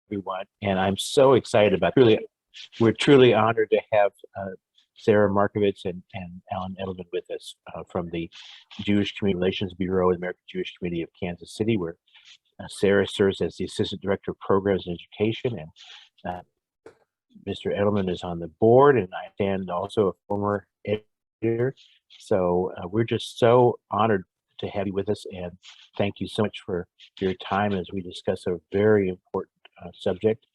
everyone. And I'm so excited about we're truly honored to have Sarah Markowitz and Alan Edelman with us from the Jewish Community Relations Bureau of the American Jewish Community of Kansas City, where Sarah serves as the Assistant Director of Programs and Education, and Mr. Edelman is on the board, and I am also a former editor. So we're just so honored to have you with us, and thank you so much for your time as we discuss a very important subject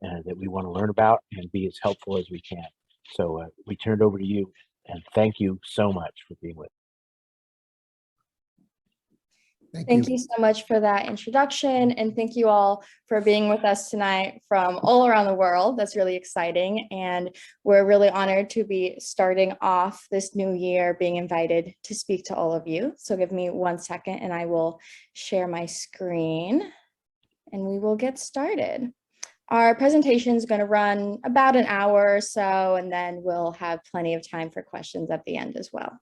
that we want to learn about and be as helpful as we can. So we turn it over to you, and thank you so much for being with us. Thank you so much for that introduction, and thank you all for being with us tonight from all around the world. That's really exciting, and we're really honored to be starting off this new year being invited to speak to all of you. So give me 1 second and I will share my screen and we will get started. Our presentation is going to run about an hour or so, and then we'll have plenty of time for questions at the end as well.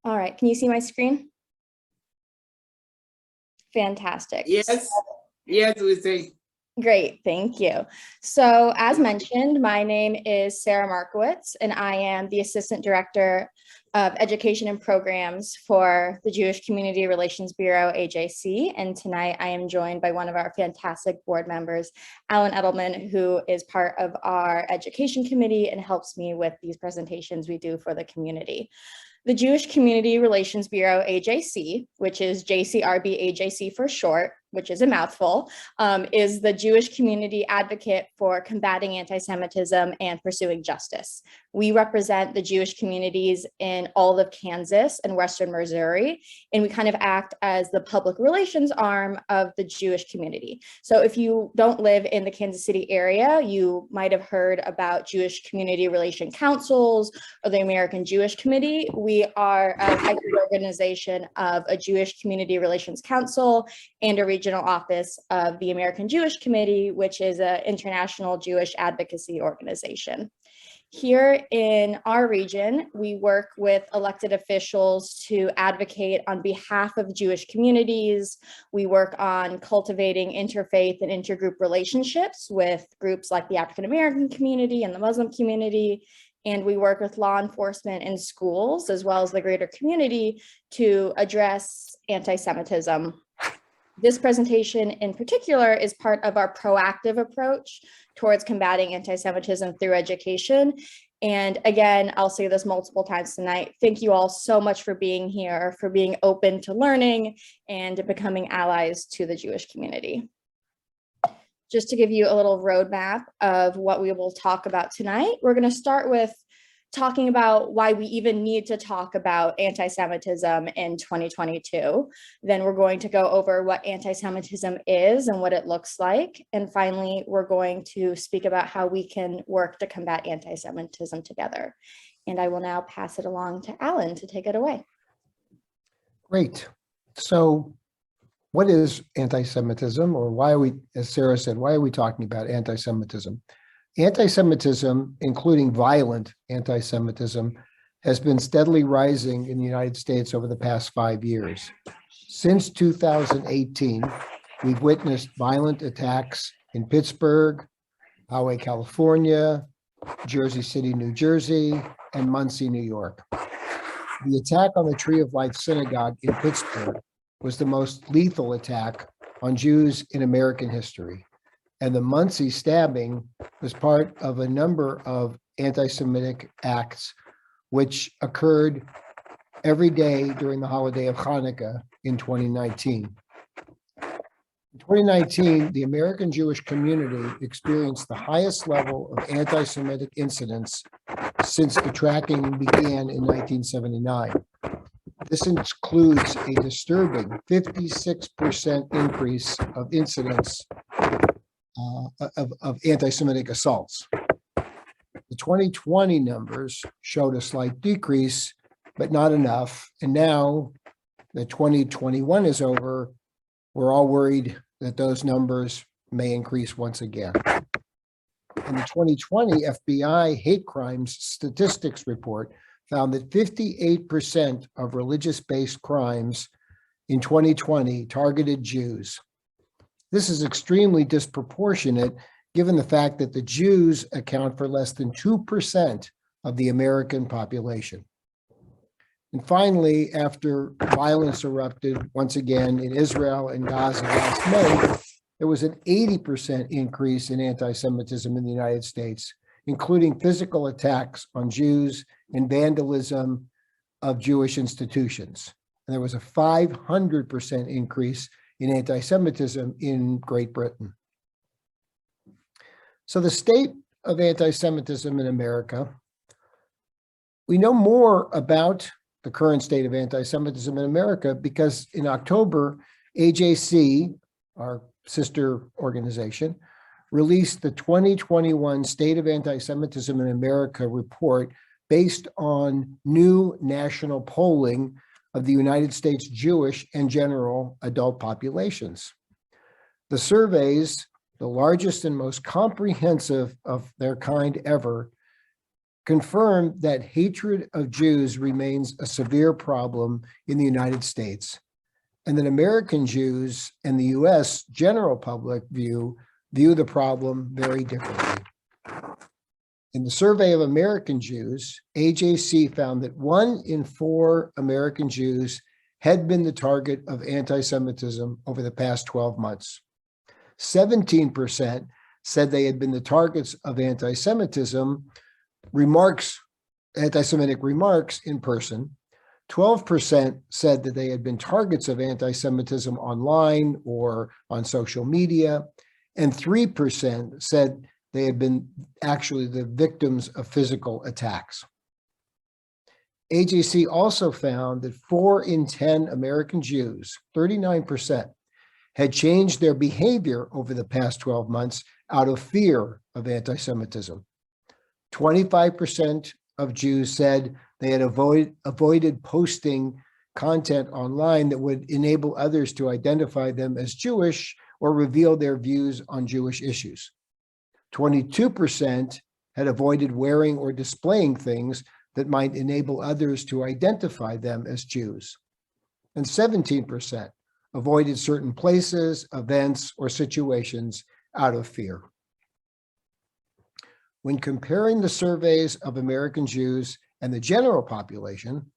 All right, can you see my screen? Fantastic. Yes, yes, we see. Great, thank you. So as mentioned, my name is Sarah Markowitz, and I am the Assistant Director of Education and Programs for the Jewish Community Relations Bureau, AJC. And tonight I am joined by one of our fantastic board members, Alan Edelman, who is part of our Education Committee and helps me with these presentations we do for the community. The Jewish Community Relations Bureau, AJC, which is JCRB AJC for short, which is a mouthful, is the Jewish community advocate for combating anti-Semitism and pursuing justice. We represent the Jewish communities in all of Kansas and Western Missouri, and we kind of act as the public relations arm of the Jewish community. So if you don't live in the Kansas City area, you might have heard about Jewish Community Relation Councils or the American Jewish Committee. We are a hybrid organization of a Jewish Community Relations Council and a regional office of the American Jewish Committee, which is an international Jewish advocacy organization. Here in our region, we work with elected officials to advocate on behalf of Jewish communities. We work on cultivating interfaith and intergroup relationships with groups like the African American community and the Muslim community. And we work with law enforcement in schools, as well as the greater community, to address anti-Semitism. This presentation in particular is part of our proactive approach towards combating anti-Semitism through education. And again, I'll say this multiple times tonight, thank you all so much for being here, for being open to learning and becoming allies to the Jewish community. Just to give you a little roadmap of what we will talk about tonight, we're going to start with talking about why we even need to talk about anti-Semitism in 2022. Then we're going to go over what anti-Semitism is and what it looks like. And finally, we're going to speak about how we can work to combat anti-Semitism together. And I will now pass it along to Alan to take it away. Great. So what is anti-Semitism, or why are we, as Sarah said, why are we talking about anti-Semitism? Anti-Semitism, including violent anti-Semitism, has been steadily rising in the United States over the past 5 years. Since 2018, we've witnessed violent attacks in Pittsburgh, Poway, California, Jersey City, New Jersey, and Muncie, New York. The attack on the Tree of Life Synagogue in Pittsburgh was the most lethal attack on Jews in American history. And the Muncie stabbing was part of a number of anti-Semitic acts which occurred every day during the holiday of Hanukkah in 2019. In 2019, the American Jewish community experienced the highest level of anti-Semitic incidents since the tracking began in 1979. This includes a disturbing 56% increase of incidents of anti-Semitic assaults. The 2020 numbers showed a slight decrease, but not enough. And now that 2021 is over, we're all worried that those numbers may increase once again. In the 2020 FBI hate crimes statistics report found that 58% of religious-based crimes in 2020 targeted Jews. This is extremely disproportionate given the fact that the Jews account for less than 2% of the American population. And finally, after violence erupted once again in Israel and Gaza last May, there was an 80% increase in anti-Semitism in the United States, including physical attacks on Jews and vandalism of Jewish institutions. And there was a 500% increase in anti-Semitism in Great Britain. So the state of anti-Semitism in America, we know more about the current state of anti-Semitism in America because in October, AJC, our sister organization, released the 2021 State of Anti-Semitism in America report based on new national polling of the United States Jewish and general adult populations. The surveys, the largest and most comprehensive of their kind ever, confirmed that hatred of Jews remains a severe problem in the United States, and that American Jews and the US general public view the problem very differently. In the survey of American Jews, AJC found that 1 in 4 American Jews had been the target of anti-Semitism over the past 12 months. 17% said they had been the targets of anti-Semitism anti-Semitic remarks in person. 12% said that they had been targets of anti-Semitism online or on social media, and 3% said they had been actually the victims of physical attacks. AJC also found that 4 in 10 American Jews, 39%, had changed their behavior over the past 12 months out of fear of anti-Semitism. 25% of Jews said they had avoided posting content online that would enable others to identify them as Jewish or reveal their views on Jewish issues. 22% had avoided wearing or displaying things that might enable others to identify them as Jews. And 17% avoided certain places, events, or situations out of fear. When comparing the surveys of American Jews and the general population,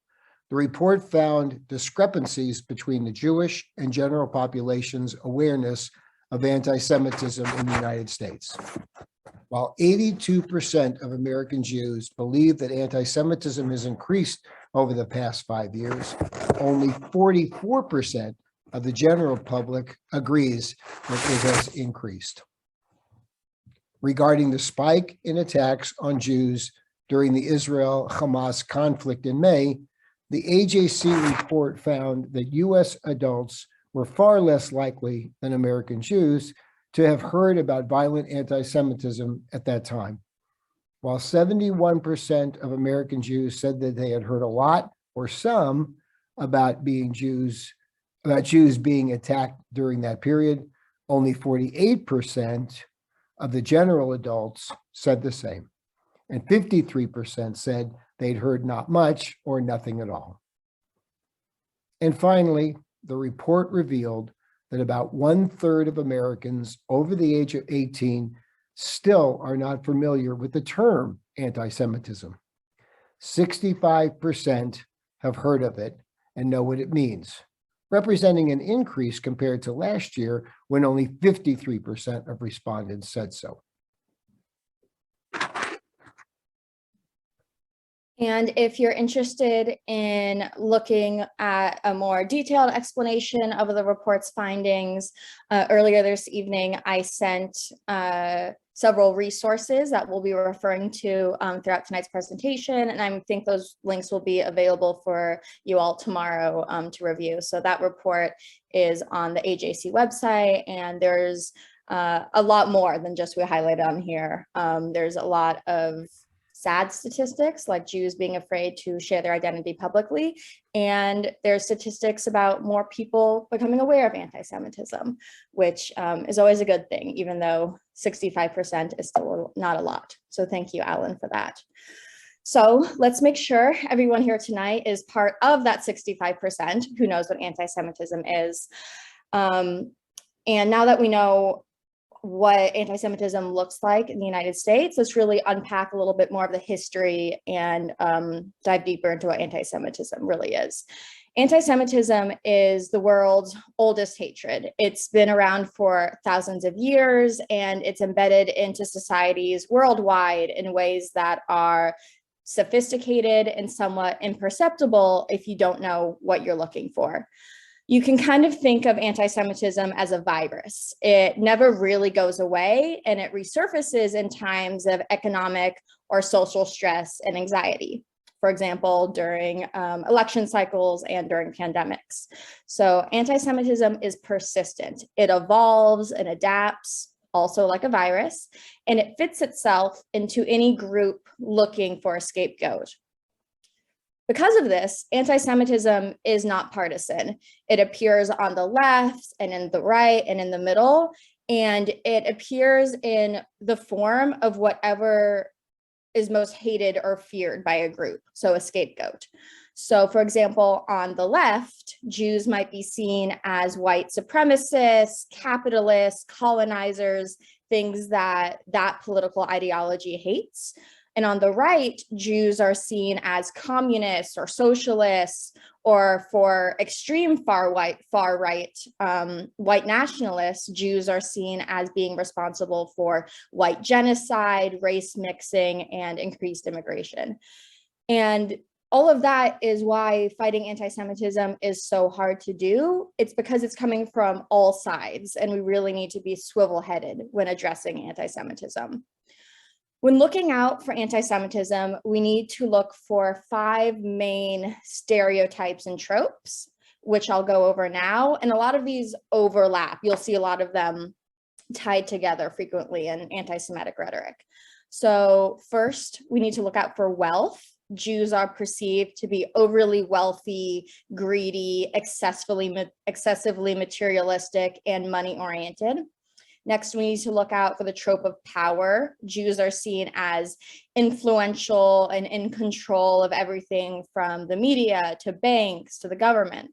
the report found discrepancies between the Jewish and general population's awareness of anti-Semitism in the United States. While 82% of American Jews believe that anti-Semitism has increased over the past 5 years, only 44% of the general public agrees that it has increased. Regarding the spike in attacks on Jews during the Israel-Hamas conflict in May, the AJC report found that US adults were far less likely than American Jews to have heard about violent anti-Semitism at that time. While 71% of American Jews said that they had heard a lot or some about Jews being attacked during that period, only 48% of the general adults said the same, and 53% said they'd heard not much or nothing at all. And finally, the report revealed that about 1/3 of Americans over the age of 18 still are not familiar with the term anti-Semitism. 65% have heard of it and know what it means, representing an increase compared to last year when only 53% of respondents said so. And if you're interested in looking at a more detailed explanation of the report's findings, earlier this evening, I sent several resources that we'll be referring to throughout tonight's presentation. And I think those links will be available for you all tomorrow to review. So that report is on the AJC website, and there's a lot more than just we highlighted on here. There's a lot of sad statistics, like Jews being afraid to share their identity publicly. And there's statistics about more people becoming aware of anti-Semitism, which is always a good thing, even though 65% is still not a lot. So thank you, Alan, for that. So let's make sure everyone here tonight is part of that 65% who knows what anti-Semitism is. And now that we know what anti-Semitism looks like in the United States, let's really unpack a little bit more of the history and dive deeper into what anti-Semitism really is. Anti-Semitism is the world's oldest hatred. It's been around for thousands of years, and it's embedded into societies worldwide in ways that are sophisticated and somewhat imperceptible if you don't know what you're looking for. You can kind of think of anti-Semitism as a virus. It never really goes away, and it resurfaces in times of economic or social stress and anxiety. For example, during election cycles and during pandemics. So anti-Semitism is persistent. It evolves and adapts, also like a virus, and it fits itself into any group looking for a scapegoat. Because of this, anti-Semitism is not partisan. It appears on the left and in the right and in the middle, and it appears in the form of whatever is most hated or feared by a group, so a scapegoat. So for example, on the left, Jews might be seen as white supremacists, capitalists, colonizers, things that political ideology hates. And on the right, Jews are seen as communists or socialists, or for extreme far right, white nationalists, Jews are seen as being responsible for white genocide, race mixing, and increased immigration. And all of that is why fighting anti-Semitism is so hard to do. It's because it's coming from all sides, and we really need to be swivel-headed when addressing anti-Semitism. When looking out for anti-Semitism, we need to look for 5 main stereotypes and tropes, which I'll go over now. And a lot of these overlap. You'll see a lot of them tied together frequently in anti-Semitic rhetoric. So first, we need to look out for wealth. Jews are perceived to be overly wealthy, greedy, excessively materialistic, and money-oriented. Next, we need to look out for the trope of power. Jews are seen as influential and in control of everything from the media to banks to the government.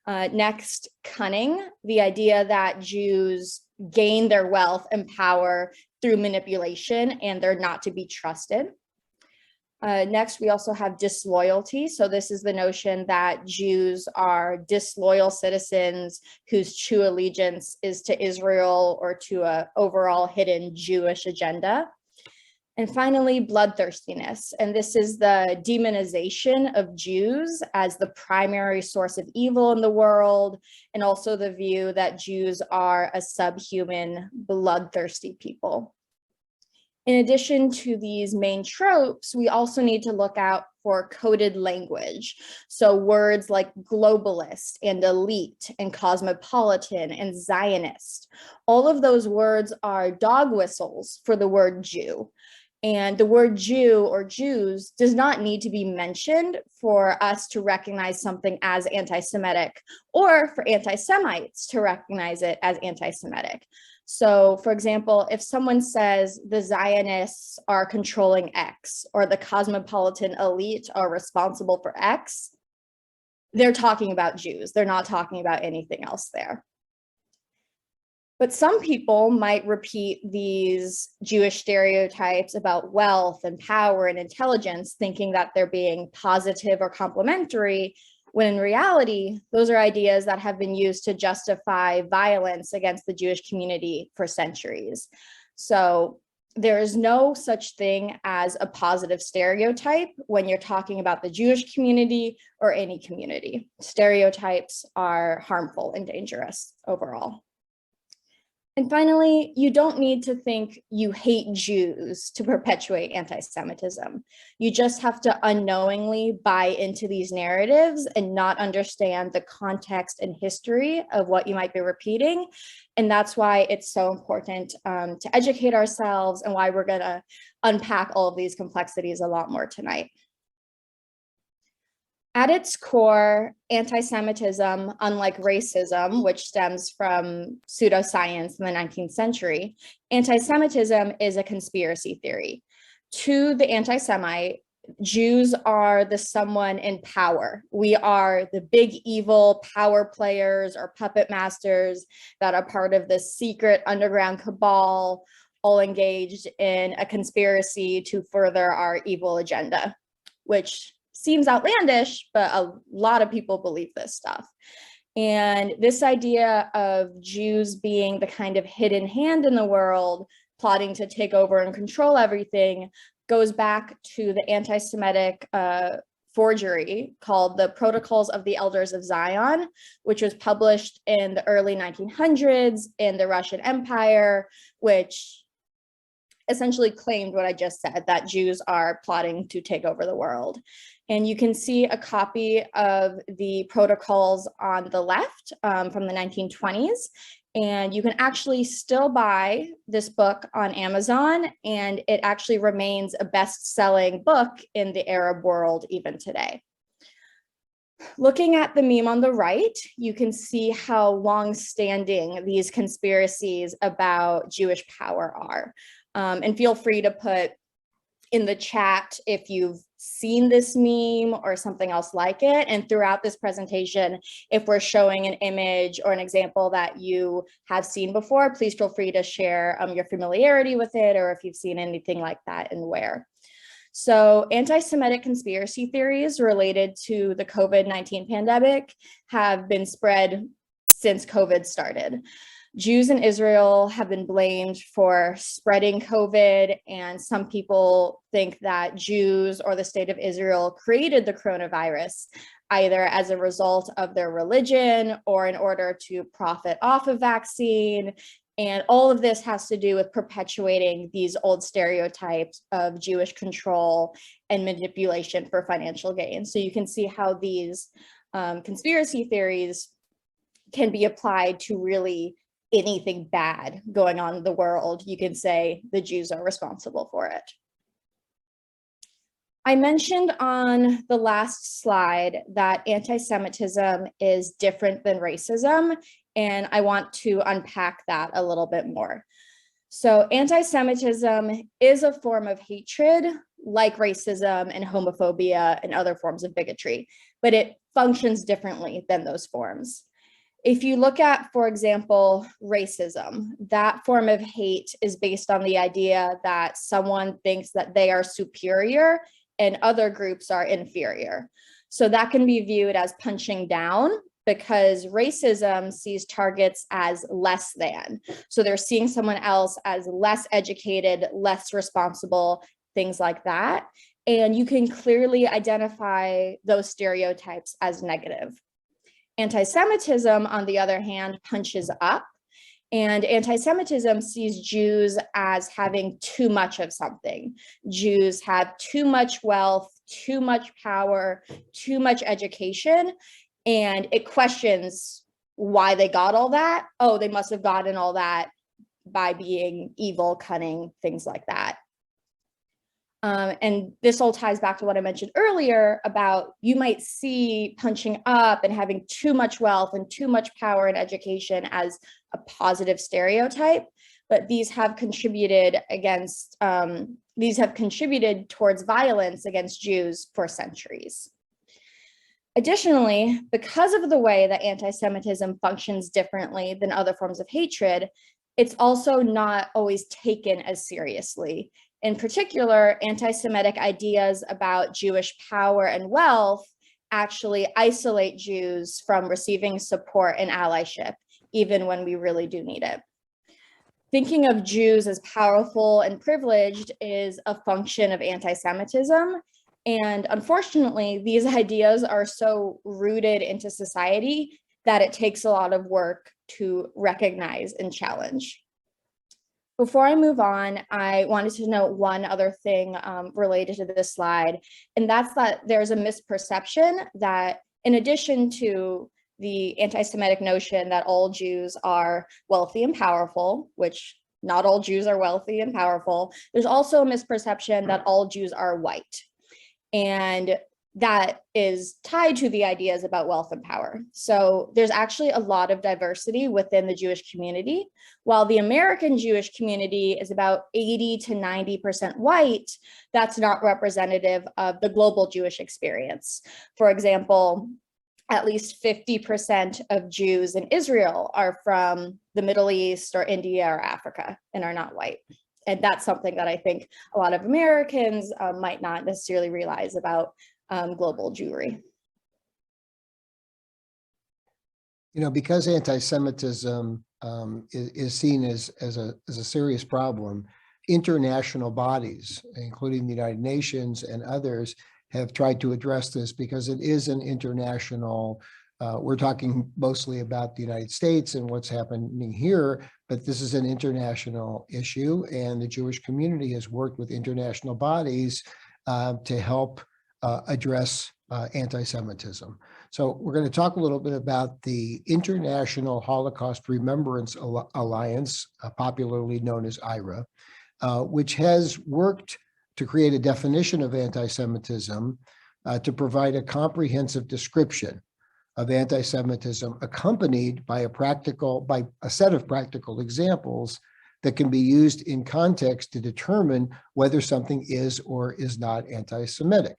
Next, cunning, the idea that Jews gain their wealth and power through manipulation and they're not to be trusted. Next, we also have disloyalty. So this is the notion that Jews are disloyal citizens whose true allegiance is to Israel or to an overall hidden Jewish agenda. And finally, bloodthirstiness. And this is the demonization of Jews as the primary source of evil in the world, and also the view that Jews are a subhuman, bloodthirsty people. In addition to these main tropes, we also need to look out for coded language. So words like globalist and elite and cosmopolitan and Zionist, all of those words are dog whistles for the word Jew. And the word Jew or Jews does not need to be mentioned for us to recognize something as anti-Semitic, or for anti-Semites to recognize it as anti-Semitic. So for example, if someone says the Zionists are controlling X, or the cosmopolitan elite are responsible for X, they're talking about Jews. They're not talking about anything else there. But some people might repeat these Jewish stereotypes about wealth and power and intelligence, thinking that they're being positive or complimentary, when in reality, those are ideas that have been used to justify violence against the Jewish community for centuries. So there is no such thing as a positive stereotype when you're talking about the Jewish community or any community. Stereotypes are harmful and dangerous overall. And finally, you don't need to think you hate Jews to perpetuate anti-Semitism. You just have to unknowingly buy into these narratives and not understand the context and history of what you might be repeating. And that's why it's so important to educate ourselves, and why we're going to unpack all of these complexities a lot more tonight. At its core, anti-Semitism, unlike racism, which stems from pseudoscience in the 19th century, anti-Semitism is a conspiracy theory. To the anti-Semite, Jews are the someone in power. We are the big evil power players or puppet masters that are part of this secret underground cabal, all engaged in a conspiracy to further our evil agenda, which seems outlandish, but a lot of people believe this stuff. And this idea of Jews being the kind of hidden hand in the world, plotting to take over and control everything, goes back to the anti-Semitic forgery called the Protocols of the Elders of Zion, which was published in the early 1900s in the Russian Empire, which essentially claimed what I just said, that Jews are plotting to take over the world. And you can see a copy of the protocols on the left from the 1920s. And you can actually still buy this book on Amazon, and it actually remains a best-selling book in the Arab world even today. Looking at the meme on the right, you can see how long-standing these conspiracies about Jewish power are. And feel free to put in the chat if you've seen this meme or something else like it. And throughout this presentation, if we're showing an image or an example that you have seen before, please feel free to share your familiarity with it, or if you've seen anything like that and where. So anti-Semitic conspiracy theories related to the COVID-19 pandemic have been spread since COVID started. Jews in Israel have been blamed for spreading COVID, and some people think that Jews or the state of Israel created the coronavirus, either as a result of their religion or in order to profit off a vaccine. And all of this has to do with perpetuating these old stereotypes of Jewish control and manipulation for financial gain. So you can see how these conspiracy theories can be applied to really anything bad going on in the world. You can say the Jews are responsible for it. I mentioned on the last slide that anti-Semitism is different than racism, and I want to unpack that a little bit more. So anti-Semitism is a form of hatred like racism and homophobia and other forms of bigotry, but it functions differently than those forms. If you look at, for example, racism, that form of hate is based on the idea that someone thinks that they are superior and other groups are inferior. So that can be viewed as punching down, because racism sees targets as less than. So they're seeing someone else as less educated, less responsible, things like that. And you can clearly identify those stereotypes as negative. Anti-Semitism, on the other hand, punches up, and anti-Semitism sees Jews as having too much of something. Jews have too much wealth, too much power, too much education, and it questions why they got all that. Oh, they must have gotten all that by being evil, cunning, things like that. And this all ties back to what I mentioned earlier about you might see punching up and having too much wealth and too much power and education as a positive stereotype, but these have contributed towards violence against Jews for centuries. Additionally, because of the way that anti-Semitism functions differently than other forms of hatred, it's also not always taken as seriously. In particular, anti-Semitic ideas about Jewish power and wealth actually isolate Jews from receiving support and allyship, even when we really do need it. Thinking of Jews as powerful and privileged is a function of anti-Semitism. And unfortunately, these ideas are so rooted into society that it takes a lot of work to recognize and challenge. Before I move on, I wanted to note one other thing related to this slide, and that's that there's a misperception that in addition to the anti-Semitic notion that all Jews are wealthy and powerful, which not all Jews are wealthy and powerful, there's also a misperception that all Jews are white. And that is tied to the ideas about wealth and power. So there's actually a lot of diversity within the Jewish community. While the American Jewish community is about 80 to 90% white, that's not representative of the global Jewish experience. For example, at least 50% of Jews in Israel are from the Middle East or India or Africa and are not white. And that's something that I think a lot of Americans might not necessarily realize about global Jewry. You know, because anti-Semitism is seen as a serious problem, international bodies, including the United Nations and others, have tried to address this because it is an international, we're talking mostly about the United States and what's happening here, but this is an international issue, and the Jewish community has worked with international bodies to help address anti-Semitism. So we're going to talk a little bit about the International Holocaust Remembrance Alliance, popularly known as IRA, which has worked to create a definition of anti-Semitism to provide a comprehensive description of anti-Semitism accompanied by a set of practical examples that can be used in context to determine whether something is or is not anti-Semitic.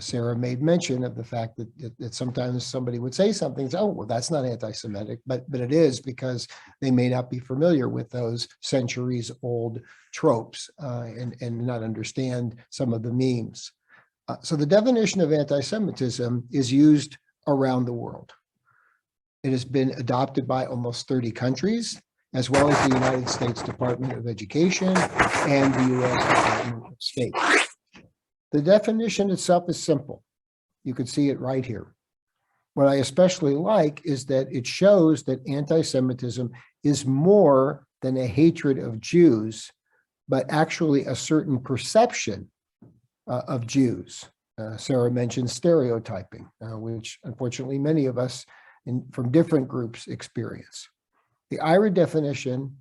Sarah made mention of the fact that sometimes somebody would say something, oh, well, that's not anti-Semitic, but it is, because they may not be familiar with those centuries-old tropes and not understand some of the memes. So the definition of anti-Semitism is used around the world. It has been adopted by almost 30 countries, as well as the United States Department of Education and the US Department of State. The definition itself is simple. You can see it right here. What I especially like is that it shows that anti-Semitism is more than a hatred of Jews, but actually a certain perception of Jews. Sarah mentioned stereotyping, which unfortunately many of us from different groups experience. The IRA definition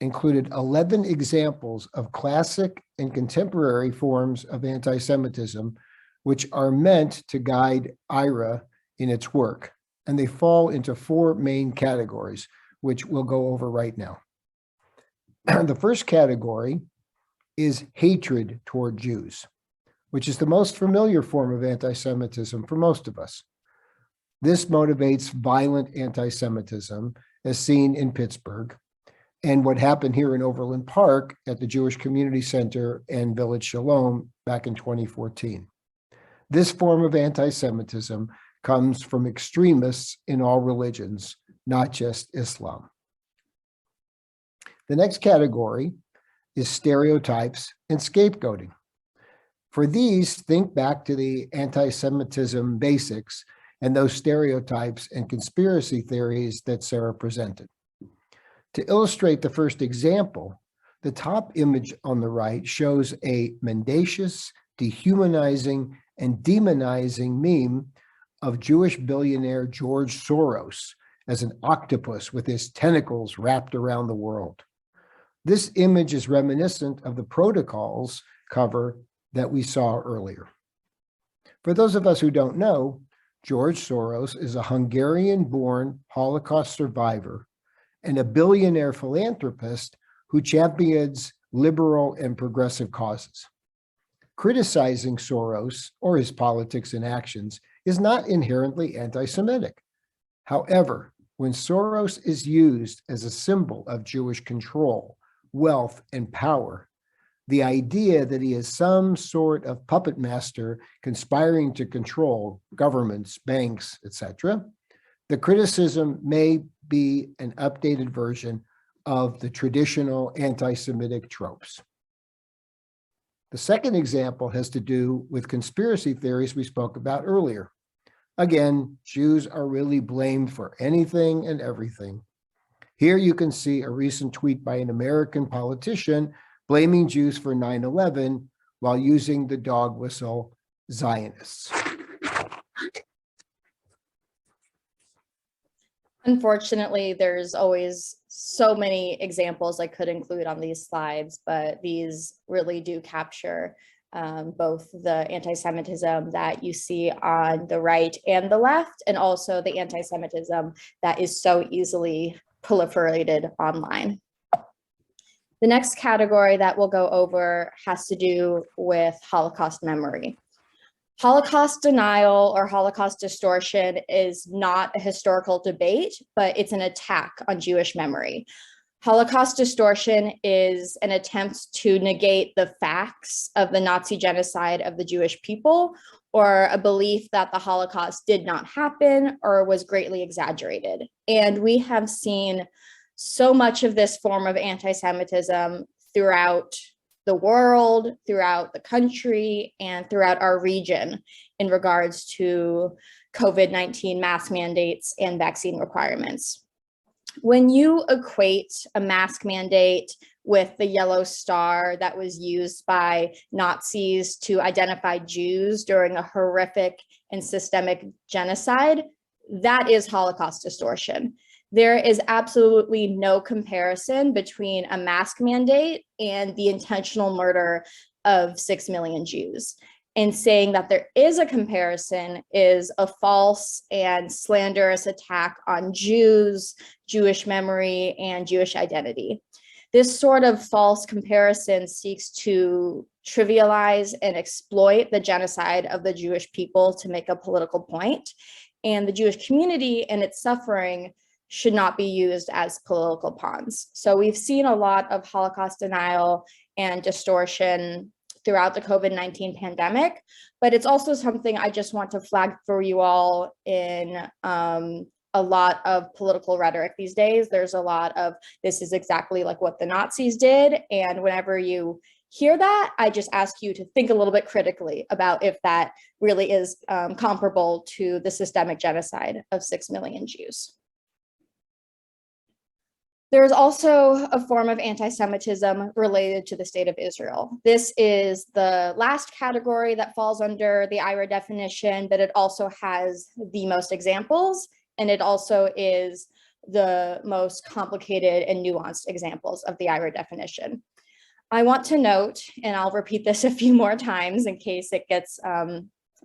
included 11 examples of classic and contemporary forms of anti-Semitism, which are meant to guide IRA in its work. And they fall into 4 main categories, which we'll go over right now. The first category is hatred toward Jews, which is the most familiar form of anti-Semitism for most of us. This motivates violent anti-Semitism, as seen in Pittsburgh, and what happened here in Overland Park at the Jewish Community Center and Village Shalom back in 2014. This form of anti-Semitism comes from extremists in all religions, not just Islam. The next category is stereotypes and scapegoating. For these, think back to the anti-Semitism basics and those stereotypes and conspiracy theories that Sarah presented. To illustrate the first example, the top image on the right shows a mendacious, dehumanizing, and demonizing meme of Jewish billionaire George Soros as an octopus with his tentacles wrapped around the world. This image is reminiscent of the Protocols cover that we saw earlier. For those of us who don't know, George Soros is a Hungarian-born Holocaust survivor and a billionaire philanthropist who champions liberal and progressive causes. Criticizing Soros or his politics and actions is not inherently anti-Semitic. However, when Soros is used as a symbol of Jewish control, wealth, and power, the idea that he is some sort of puppet master conspiring to control governments, banks, etc., the criticism may be an updated version of the traditional anti-Semitic tropes. The second example has to do with conspiracy theories we spoke about earlier. Again, Jews are really blamed for anything and everything. Here you can see a recent tweet by an American politician blaming Jews for 9/11 while using the dog whistle Zionists. Unfortunately, there's always so many examples I could include on these slides, but these really do capture both the anti-Semitism that you see on the right and the left, and also the anti-Semitism that is so easily proliferated online. The next category that we'll go over has to do with Holocaust memory. Holocaust denial or Holocaust distortion is not a historical debate, but it's an attack on Jewish memory. Holocaust distortion is an attempt to negate the facts of the Nazi genocide of the Jewish people, or a belief that the Holocaust did not happen or was greatly exaggerated. And we have seen so much of this form of anti-Semitism throughout the world, throughout the country, and throughout our region in regards to COVID-19 mask mandates and vaccine requirements. When you equate a mask mandate with the yellow star that was used by Nazis to identify Jews during a horrific and systemic genocide, that is Holocaust distortion. There is absolutely no comparison between a mask mandate and the intentional murder of 6 million Jews. And saying that there is a comparison is a false and slanderous attack on Jews, Jewish memory, and Jewish identity. This sort of false comparison seeks to trivialize and exploit the genocide of the Jewish people to make a political point. And the Jewish community and its suffering should not be used as political pawns. So we've seen a lot of Holocaust denial and distortion throughout the COVID-19 pandemic, but it's also something I just want to flag for you all in a lot of political rhetoric these days. There's a lot of, this is exactly like what the Nazis did. And whenever you hear that, I just ask you to think a little bit critically about if that really is comparable to the systemic genocide of 6 million Jews. There's also a form of anti-Semitism related to the state of Israel. This is the last category that falls under the IRA definition, but it also has the most examples, and it also is the most complicated and nuanced examples of the IRA definition. I want to note, and I'll repeat this a few more times in case it gets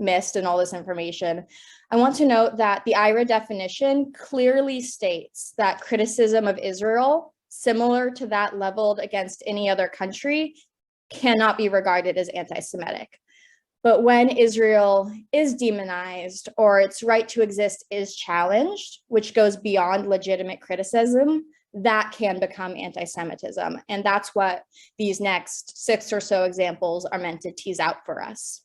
missed in all this information. I want to note that the IRA definition clearly states that criticism of Israel, similar to that leveled against any other country, cannot be regarded as anti-Semitic. But when Israel is demonized or its right to exist is challenged, which goes beyond legitimate criticism, that can become anti-Semitism. And that's what these next 6 or so examples are meant to tease out for us.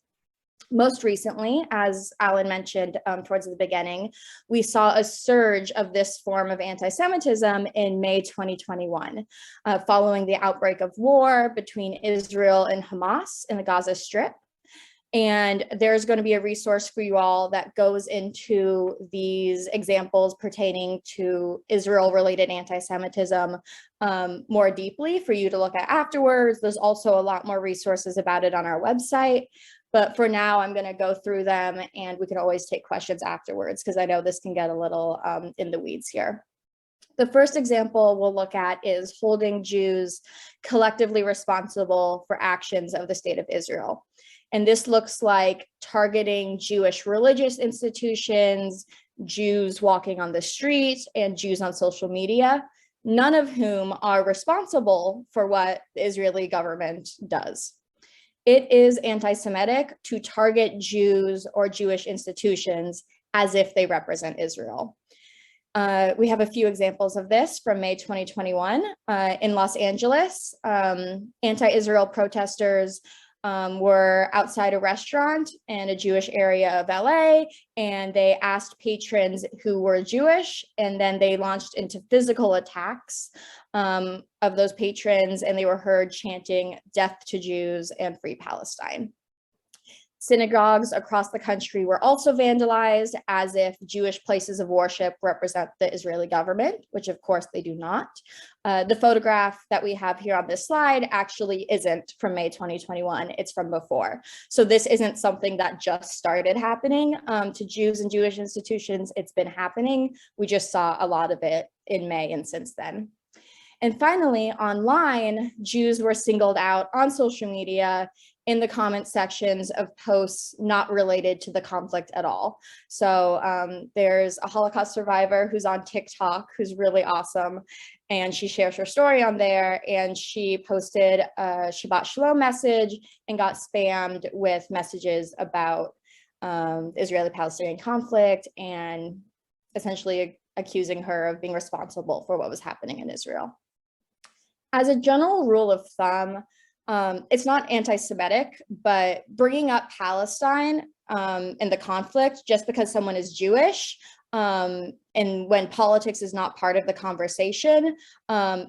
Most recently, as Alan mentioned towards the beginning, we saw a surge of this form of anti-Semitism in May 2021, following the outbreak of war between Israel and Hamas in the Gaza Strip. And there's going to be a resource for you all that goes into these examples pertaining to Israel-related anti-Semitism more deeply for you to look at afterwards. There's also a lot more resources about it on our website. But for now, I'm going to go through them, and we can always take questions afterwards because I know this can get a little in the weeds here. The first example we'll look at is holding Jews collectively responsible for actions of the state of Israel. And this looks like targeting Jewish religious institutions, Jews walking on the street, and Jews on social media, none of whom are responsible for what the Israeli government does. It is anti-Semitic to target Jews or Jewish institutions as if they represent Israel. We have a few examples of this from May 2021 in Los Angeles. Anti-Israel protesters were outside a restaurant in a Jewish area of LA, and they asked patrons who were Jewish, and then they launched into physical attacks of those patrons, and they were heard chanting "Death to Jews" and "Free Palestine." Synagogues across the country were also vandalized as if Jewish places of worship represent the Israeli government, which of course they do not. The photograph that we have here on this slide actually isn't from May 2021, it's from before. So this isn't something that just started happening to Jews and Jewish institutions, it's been happening. We just saw a lot of it in May and since then. And finally, online, Jews were singled out on social media in the comment sections of posts not related to the conflict at all. So there's a Holocaust survivor who's on TikTok who's really awesome, and she shares her story on there, and she posted a Shabbat Shalom message and got spammed with messages about the Israeli-Palestinian conflict and essentially accusing her of being responsible for what was happening in Israel. As a general rule of thumb, it's not anti-Semitic, but bringing up Palestine and the conflict just because someone is Jewish and when politics is not part of the conversation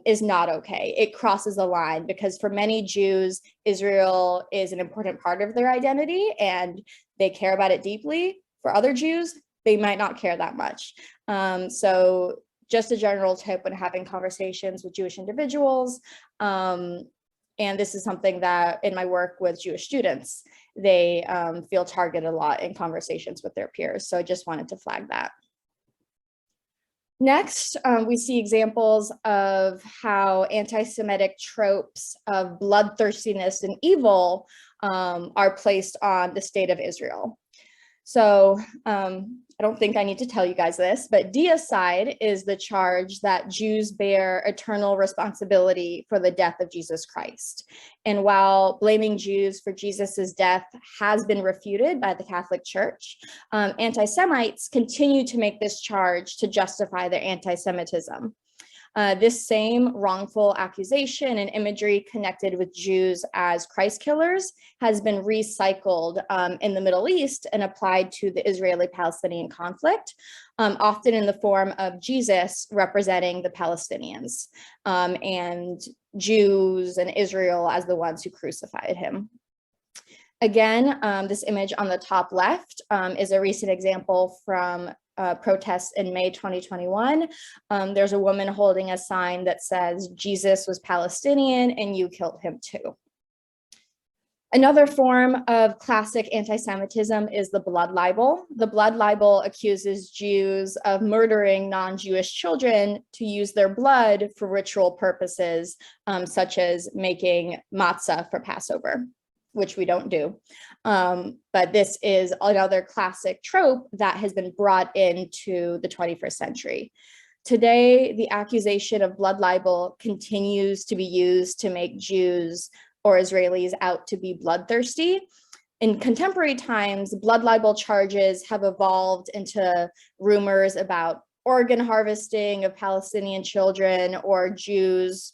is not okay. It crosses a line because for many Jews, Israel is an important part of their identity and they care about it deeply. For other Jews, they might not care that much. So just a general tip when having conversations with Jewish individuals, and this is something that in my work with Jewish students, they feel targeted a lot in conversations with their peers. So I just wanted to flag that. Next, we see examples of how anti-Semitic tropes of bloodthirstiness and evil are placed on the state of Israel. So I don't think I need to tell you guys this, but deicide is the charge that Jews bear eternal responsibility for the death of Jesus Christ. And while blaming Jews for Jesus's death has been refuted by the Catholic Church, anti-Semites continue to make this charge to justify their anti-Semitism. This same wrongful accusation and imagery connected with Jews as Christ killers has been recycled in the Middle East and applied to the Israeli-Palestinian conflict, often in the form of Jesus representing the Palestinians and Jews and Israel as the ones who crucified him. Again, this image on the top left is a recent example from protests in May 2021. There's a woman holding a sign that says, "Jesus was Palestinian and you killed him too." Another form of classic anti-Semitism is the blood libel. The blood libel accuses Jews of murdering non-Jewish children to use their blood for ritual purposes, such as making matzah for Passover, which we don't do. But this is another classic trope that has been brought into the 21st century. Today, the accusation of blood libel continues to be used to make Jews or Israelis out to be bloodthirsty. In contemporary times, blood libel charges have evolved into rumors about organ harvesting of Palestinian children or Jews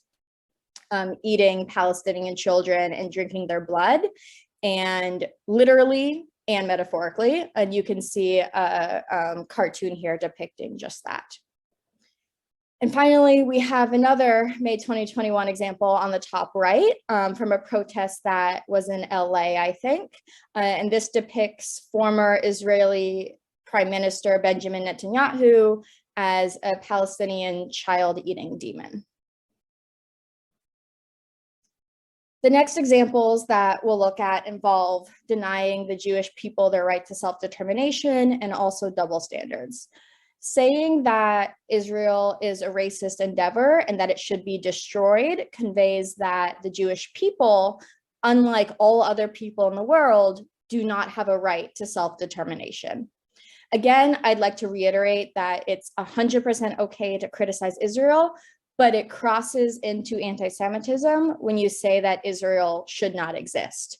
eating Palestinian children and drinking their blood, and literally and metaphorically. And you can see a cartoon here depicting just that. And finally, we have another May 2021 example on the top right from a protest that was in LA, I think. And this depicts former Israeli Prime Minister Benjamin Netanyahu as a Palestinian child eating demon. The next examples that we'll look at involve denying the Jewish people their right to self-determination and also double standards. Saying that Israel is a racist endeavor and that it should be destroyed conveys that the Jewish people, unlike all other people in the world, do not have a right to self-determination. Again, I'd like to reiterate that it's 100% okay to criticize Israel, but it crosses into anti-Semitism when you say that Israel should not exist.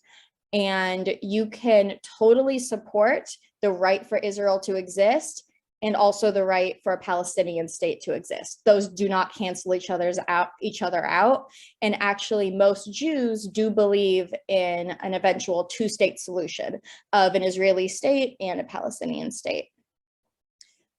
And you can totally support the right for Israel to exist and also the right for a Palestinian state to exist. Those do not cancel each other out. And actually, most Jews do believe in an eventual two-state solution of an Israeli state and a Palestinian state.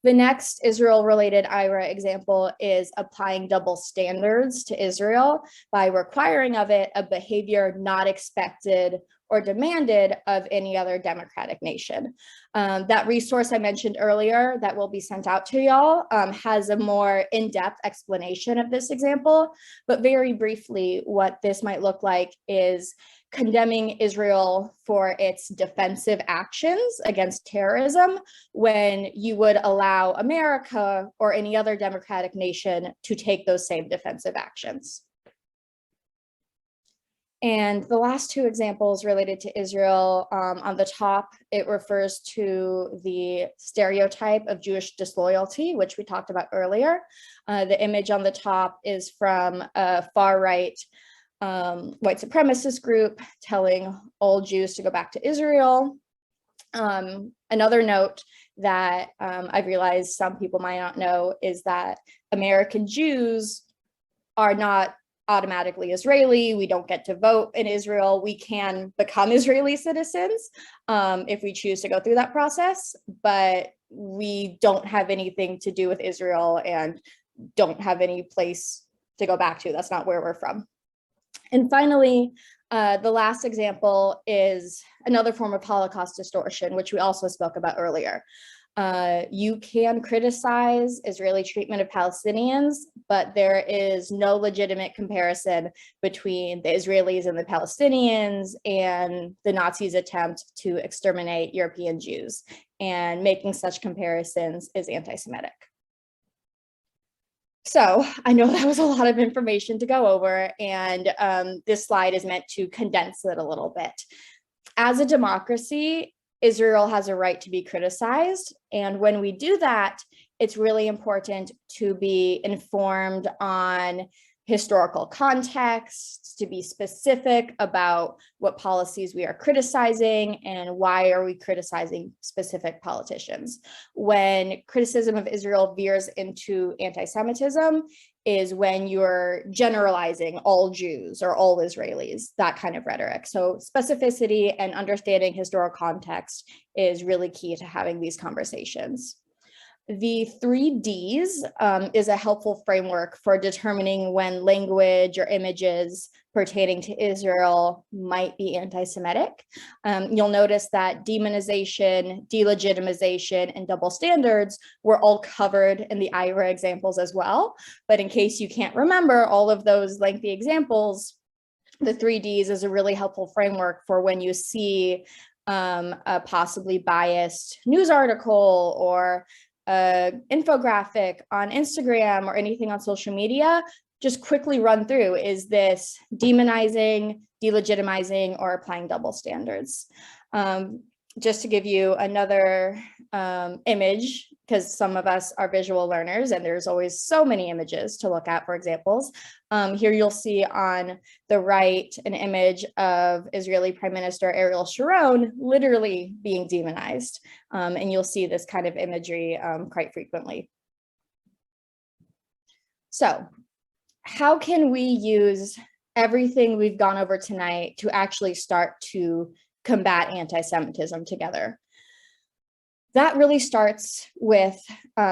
The next Israel-related IRA example is applying double standards to Israel by requiring of it a behavior not expected or demanded of any other democratic nation. That resource I mentioned earlier that will be sent out to y'all has a more in-depth explanation of this example, but very briefly, what this might look like is condemning Israel for its defensive actions against terrorism when you would allow America or any other democratic nation to take those same defensive actions. And the last two examples related to Israel, on the top, it refers to the stereotype of Jewish disloyalty, which we talked about earlier. The image on the top is from a far-right white supremacist group telling all Jews to go back to Israel. Another note that I've realized some people might not know is that American Jews are not automatically Israeli. We don't get to vote in Israel. We can become Israeli citizens if we choose to go through that process, but we don't have anything to do with Israel and don't have any place to go back to. That's not where we're from. And finally, the last example is another form of Holocaust distortion, which we also spoke about earlier. You can criticize Israeli treatment of Palestinians, but there is no legitimate comparison between the Israelis and the Palestinians and the Nazis' attempt to exterminate European Jews. And making such comparisons is anti-Semitic. So I know that was a lot of information to go over, and this slide is meant to condense it a little bit. As a democracy, Israel has a right to be criticized. And when we do that, it's really important to be informed on historical context, to be specific about what policies we are criticizing and why are we criticizing specific politicians. When criticism of Israel veers into anti-Semitism is when you're generalizing all Jews or all Israelis, that kind of rhetoric. So specificity and understanding historical context is really key to having these conversations. The 3 Ds is a helpful framework for determining when language or images pertaining to Israel might be anti-Semitic. You'll notice that demonization, delegitimization, and double standards were all covered in the IRA examples as well. But in case you can't remember all of those lengthy examples, the 3 Ds is a really helpful framework for when you see a possibly biased news article or infographic on Instagram or anything on social media. Just quickly run through, is this demonizing, delegitimizing, or applying double standards? Just to give you another image, because some of us are visual learners and there's always so many images to look at for examples. Here you'll see on the right an image of Israeli Prime Minister Ariel Sharon literally being demonized. And you'll see this kind of imagery quite frequently. So how can we use everything we've gone over tonight to actually start to combat anti-Semitism together? That really starts with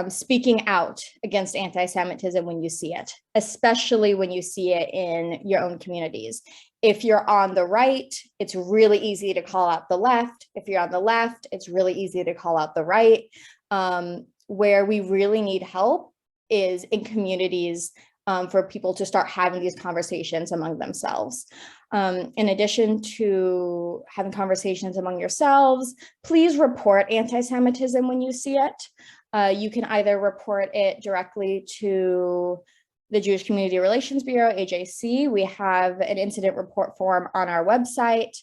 speaking out against anti-Semitism when you see it, especially when you see it in your own communities. If you're on the right, it's really easy to call out the left. If you're on the left, it's really easy to call out the right. Where we really need help is in communities for people to start having these conversations among themselves. In addition to having conversations among yourselves, please report anti-Semitism when you see it. You can either report it directly to the Jewish Community Relations Bureau, AJC. We have an incident report form on our website.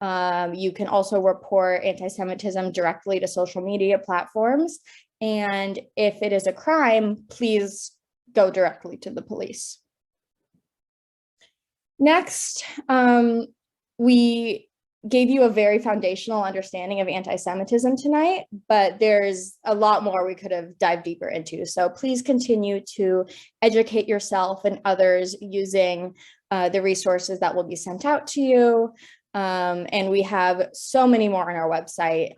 You can also report anti-Semitism directly to social media platforms. And if it is a crime, please go directly to the police. Next, we gave you a very foundational understanding of anti-Semitism tonight, but there's a lot more we could have dived deeper into. So please continue to educate yourself and others using the resources that will be sent out to you. And we have so many more on our website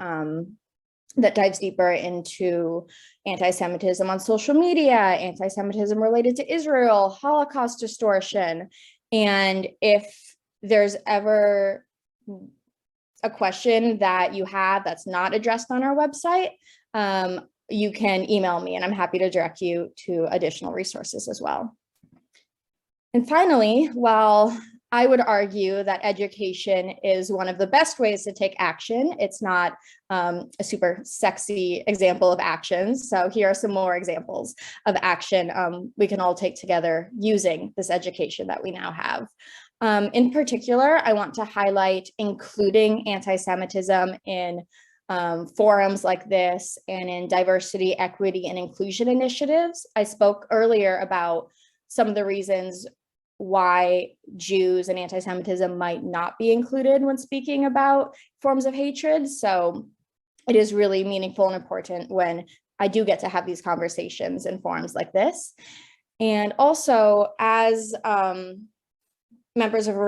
that dives deeper into anti-Semitism on social media, anti-Semitism related to Israel, Holocaust distortion. And if there's ever a question that you have that's not addressed on our website, you can email me and I'm happy to direct you to additional resources as well. And finally, while I would argue that education is one of the best ways to take action, it's not a super sexy example of actions. So here are some more examples of action we can all take together using this education that we now have. In particular, I want to highlight including anti-Semitism in forums like this and in diversity, equity, and inclusion initiatives. I spoke earlier about some of the reasons why Jews and anti-Semitism might not be included when speaking about forms of hatred. So it is really meaningful and important when I do get to have these conversations in forums like this. And also, as members of a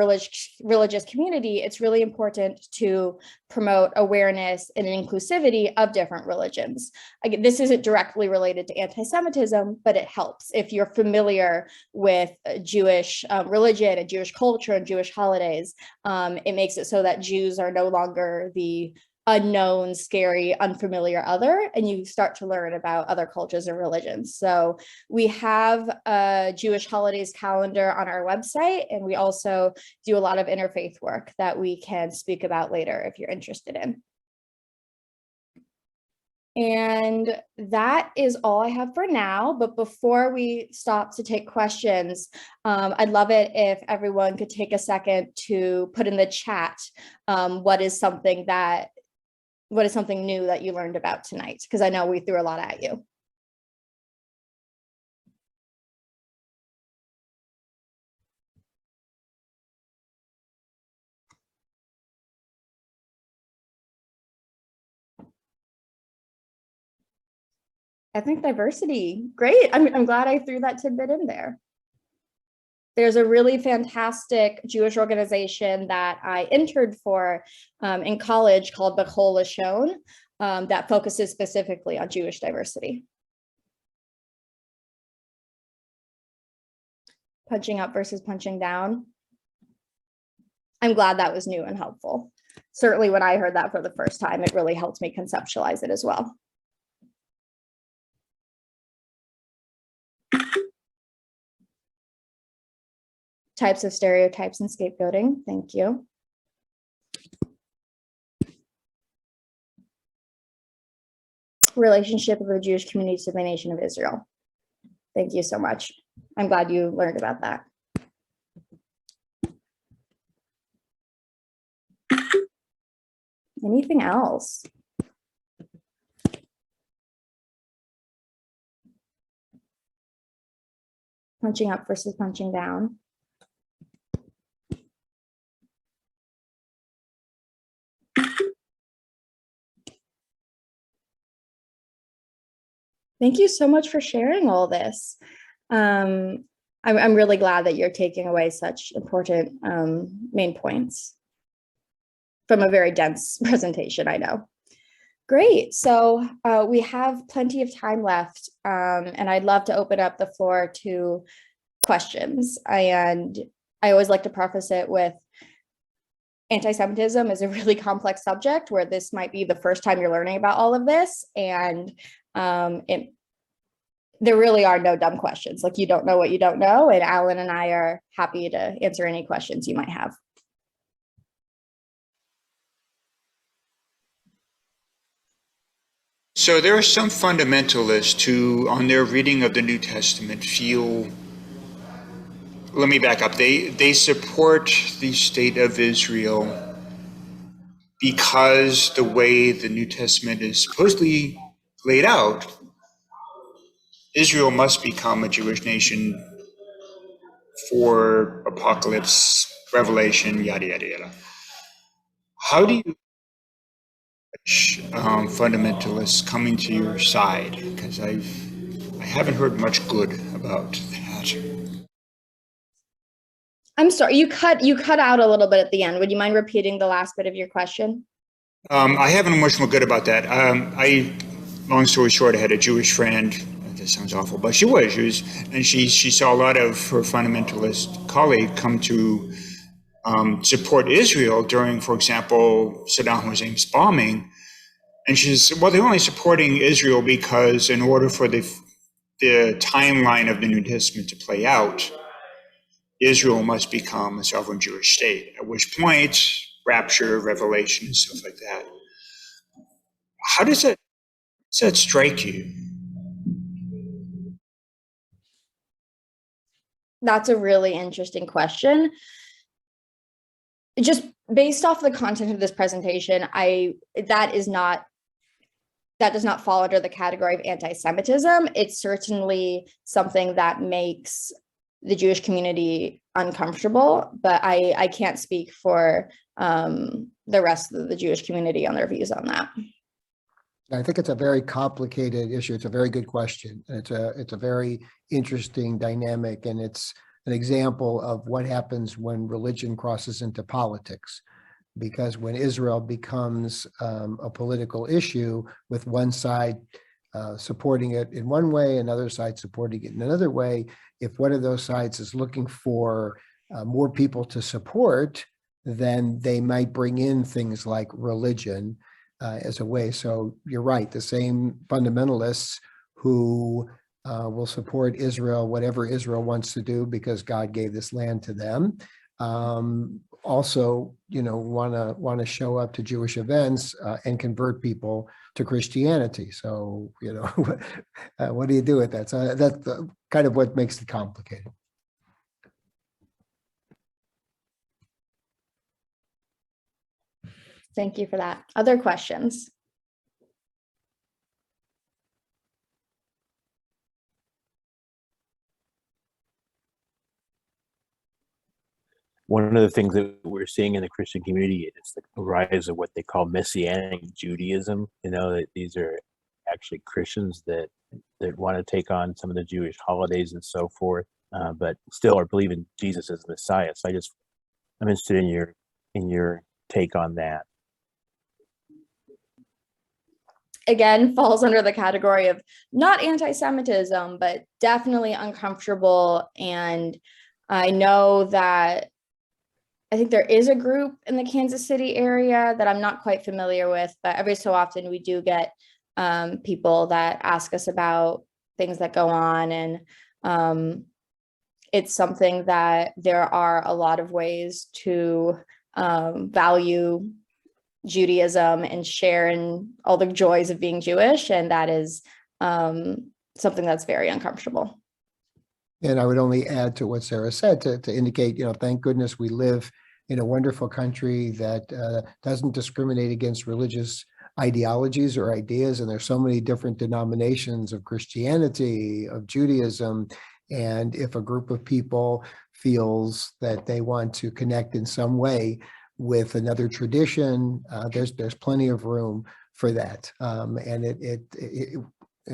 religious community, it's really important to promote awareness and inclusivity of different religions. Again, this isn't directly related to anti-Semitism, but it helps if you're familiar with Jewish religion and Jewish culture and Jewish holidays. It makes it so that Jews are no longer the unknown, scary, unfamiliar other, and you start to learn about other cultures and religions. So we have a Jewish holidays calendar on our website, and we also do a lot of interfaith work that we can speak about later if you're interested in. And that is all I have for now. But before we stop to take questions, I'd love it if everyone could take a second to put in the chat what is something new that you learned about tonight? Because I know we threw a lot at you. Ethnic diversity, great. I'm glad I threw that tidbit in there. There's a really fantastic Jewish organization that I entered for in college called Bechol Lashon that focuses specifically on Jewish diversity. Punching up versus punching down. I'm glad that was new and helpful. Certainly when I heard that for the first time, it really helped me conceptualize it as well. Types of stereotypes and scapegoating. Thank you. Relationship of the Jewish community to the nation of Israel. Thank you so much. I'm glad you learned about that. Anything else? Punching up versus punching down. Thank you so much for sharing all this. I'm really glad that you're taking away such important main points from a very dense presentation, I know. Great, so we have plenty of time left, and I'd love to open up the floor to questions. And I always like to preface it with anti-Semitism is a really complex subject where this might be the first time you're learning about all of this, and there really are no dumb questions. Like, you don't know what you don't know, and Alan and I are happy to answer any questions you might have. So there are some fundamentalists who, on their reading of the New Testament, feel, let me back up, they support the state of Israel because the way the New Testament is supposedly laid out, Israel must become a Jewish nation for apocalypse, revelation, yada, yada, yada. How do you fundamentalists coming to your side? Because I haven't heard much good about that. I'm sorry, you cut out a little bit at the end. Would you mind repeating the last bit of your question? I haven't much more good about that. Long story short, I had a Jewish friend. That sounds awful, but she was, and she saw a lot of her fundamentalist colleague come to support Israel during, for example, Saddam Hussein's bombing. And she said, well, they're only supporting Israel because in order for the timeline of the New Testament to play out, Israel must become a sovereign Jewish state, at which point, rapture, revelation, and stuff like that. How does that strike you? That's a really interesting question. just based off the content of this presentation, that does not fall under the category of anti-Semitism. It's certainly something that makes the Jewish community uncomfortable, but I can't speak for the rest of the Jewish community on their views on that. I think it's a very complicated issue. It's a very good question. It's a very interesting dynamic, and it's an example of what happens when religion crosses into politics. Because when Israel becomes a political issue, with one side supporting it in one way, another side supporting it in another way, if one of those sides is looking for more people to support, then they might bring in things like religion as a way. So you're right, the same fundamentalists who will support Israel, whatever Israel wants to do, because God gave this land to them. Also, want to show up to Jewish events and convert people to Christianity. So, what do you do with that? So that's kind of what makes it complicated. Thank you for that. Other questions? One of the things that we're seeing in the Christian community is the rise of what they call Messianic Judaism. That these are actually Christians that want to take on some of the Jewish holidays and so forth, but still are believing Jesus as Messiah. So I'm interested in your take on that. Again, falls under the category of not anti-Semitism, but definitely uncomfortable. And I know that I think there is a group in the Kansas City area that I'm not quite familiar with, but every so often we do get people that ask us about things that go on. And it's something that there are a lot of ways to value Judaism and share in all the joys of being Jewish. And that is something that's very uncomfortable. And I would only add to what Sarah said to indicate, thank goodness we live in a wonderful country that doesn't discriminate against religious ideologies or ideas. And there's so many different denominations of Christianity, of Judaism. And if a group of people feels that they want to connect in some way with another tradition, there's plenty of room for that. And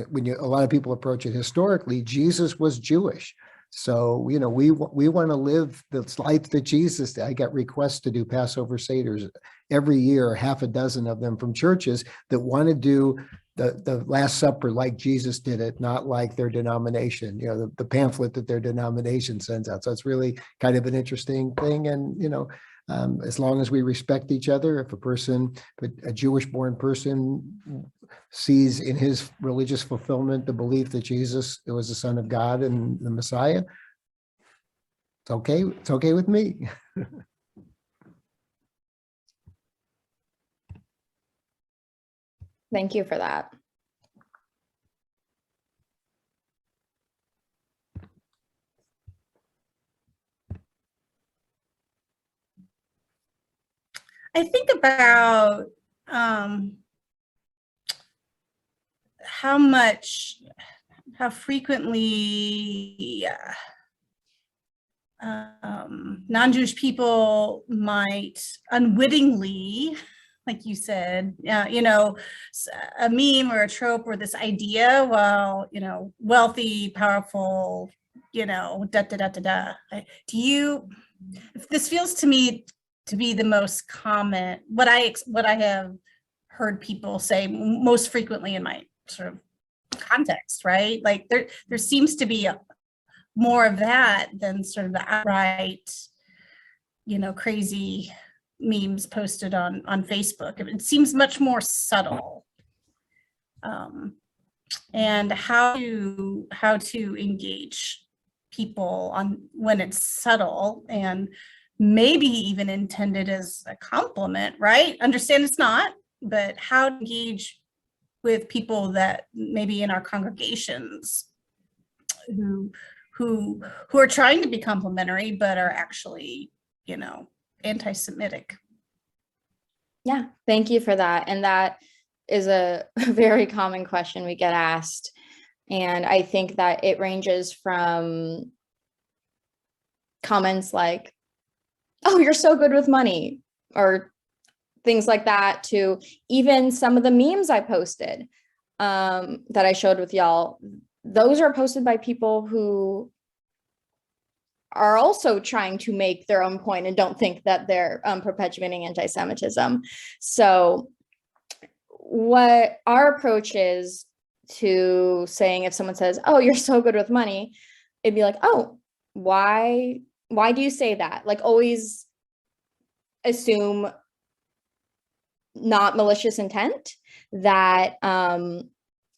when a lot of people approach it historically, Jesus was Jewish. So, we want to live this life that Jesus did. I get requests to do Passover Seders every year, half a dozen of them from churches that want to do the Last Supper like Jesus did it, not like their denomination, the pamphlet that their denomination sends out. So it's really kind of an interesting thing. And, as long as we respect each other, if a Jewish-born person sees in his religious fulfillment the belief that Jesus was the Son of God and the Messiah, it's okay. It's okay with me. Thank you for that. I think about how frequently non-Jewish people might unwittingly, like you said, a meme or a trope or this idea, well, wealthy, powerful, this feels to me to be the most common, what I have heard people say most frequently in my sort of context, right? Like there seems to be more of that than sort of the outright, crazy memes posted on Facebook. It seems much more subtle. And how to engage people on when it's subtle and maybe even intended as a compliment, right? Understand it's not, but how to engage with people that maybe in our congregations who are trying to be complimentary, but are actually, anti-Semitic? Yeah, thank you for that. And that is a very common question we get asked. And I think that it ranges from comments like, oh, you're so good with money, or things like that, to even some of the memes I posted that I showed with y'all. Those are posted by people who are also trying to make their own point and don't think that they're perpetuating anti-Semitism. So what our approach is to saying, if someone says, oh, you're so good with money, it'd be like, oh, why do you say that? Like, always assume not malicious intent, that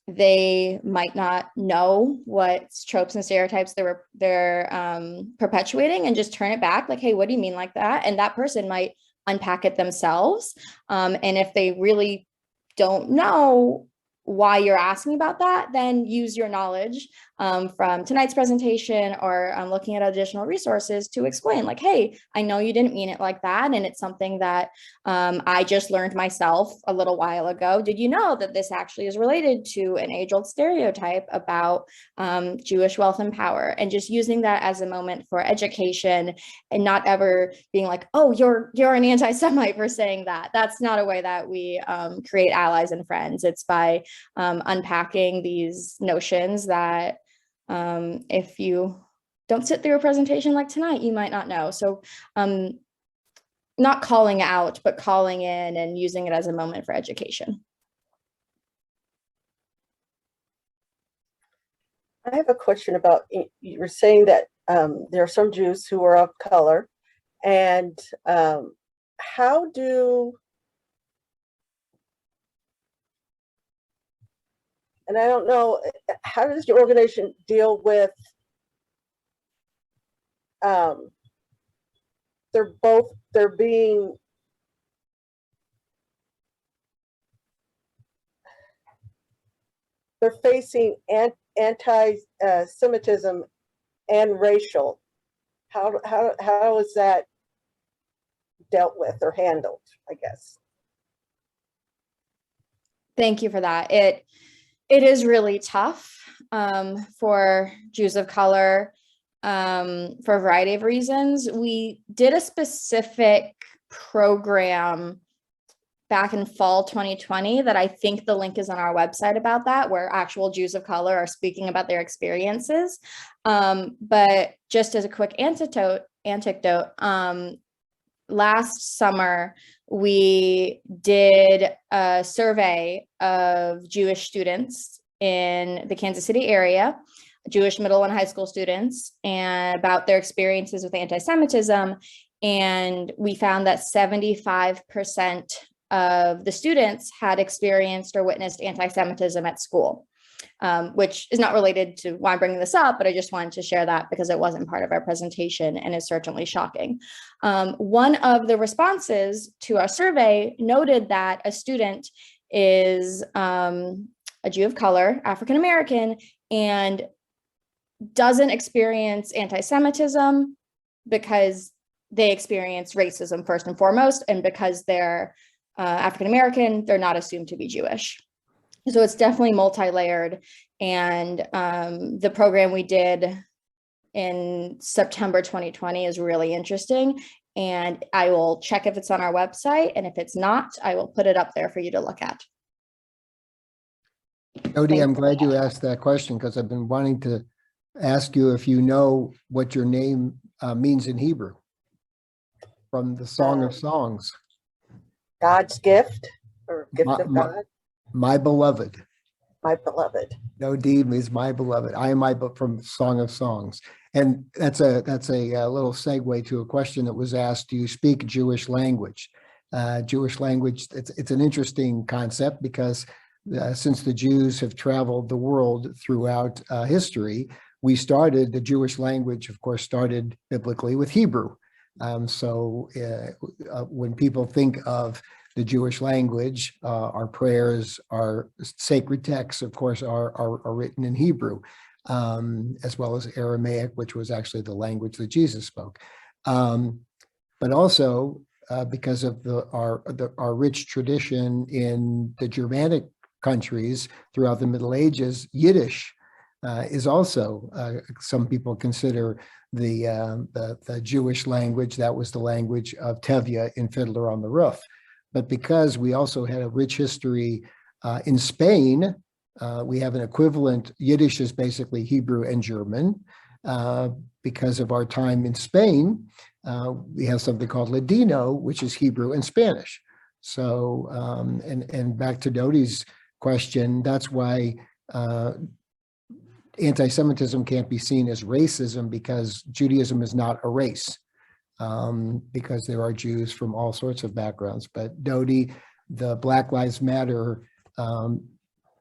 they might not know what tropes and stereotypes they're perpetuating, and just turn it back like, hey, what do you mean like that? And that person might unpack it themselves. And if they really don't know why you're asking about that, then use your knowledge from tonight's presentation, or looking at additional resources to explain, like, hey, I know you didn't mean it like that, and it's something that I just learned myself a little while ago. Did you know that this actually is related to an age-old stereotype about Jewish wealth and power? And just using that as a moment for education, and not ever being like, oh, you're an anti-Semite for saying that. That's not a way that we create allies and friends. It's by unpacking these notions that if you don't sit through a presentation like tonight, you might not know. So not calling out, but calling in and using it as a moment for education. I have a question about, you were saying that there are some Jews who are of color, and how do, and I don't know, how does your organization deal with, they're facing anti-Semitism and racial. How is that dealt with or handled, I guess? Thank you for that. It is really tough for Jews of color for a variety of reasons. We did a specific program back in fall 2020 that I think the link is on our website about that, where actual Jews of color are speaking about their experiences. But just as a quick anecdote, last summer, we did a survey of Jewish students in the Kansas City area, Jewish middle and high school students, and about their experiences with anti-Semitism. And we found that 75% of the students had experienced or witnessed anti-Semitism at school, which is not related to why I'm bringing this up, but I just wanted to share that because it wasn't part of our presentation and is certainly shocking. One of the responses to our survey noted that a student is a Jew of color, African-American, and doesn't experience anti-Semitism because they experience racism first and foremost, and because they're African-American, they're not assumed to be Jewish. So it's definitely multi-layered. And the program we did in September 2020 is really interesting. And I will check if it's on our website. And if it's not, I will put it up there for you to look at. Jody, I'm glad you asked that question, because I've been wanting to ask you if you know what your name means in Hebrew from the Song of Songs. God's gift, or gift of God. My beloved. My beloved. No, D is my beloved. I am my, but from Song of Songs. And that's a little segue to a question that was asked. Do you speak Jewish language? Jewish language, it's an interesting concept, because since the Jews have traveled the world throughout history, we started, the Jewish language, of course, started biblically with Hebrew. So when people think of the Jewish language, our prayers, our sacred texts, of course, are written in Hebrew, as well as Aramaic, which was actually the language that Jesus spoke. but also because of our rich tradition in the Germanic countries throughout the Middle Ages. Yiddish is also, some people consider the Jewish language. That was the language of Tevye in Fiddler on the Roof. But because we also had a rich history in Spain, we have an equivalent. Yiddish is basically Hebrew and German. Because of our time in Spain, we have something called Ladino, which is Hebrew and Spanish. So, and back to Dodi's question, that's why anti-Semitism can't be seen as racism, because Judaism is not a race, because there are Jews from all sorts of backgrounds. But Dodi, the Black Lives Matter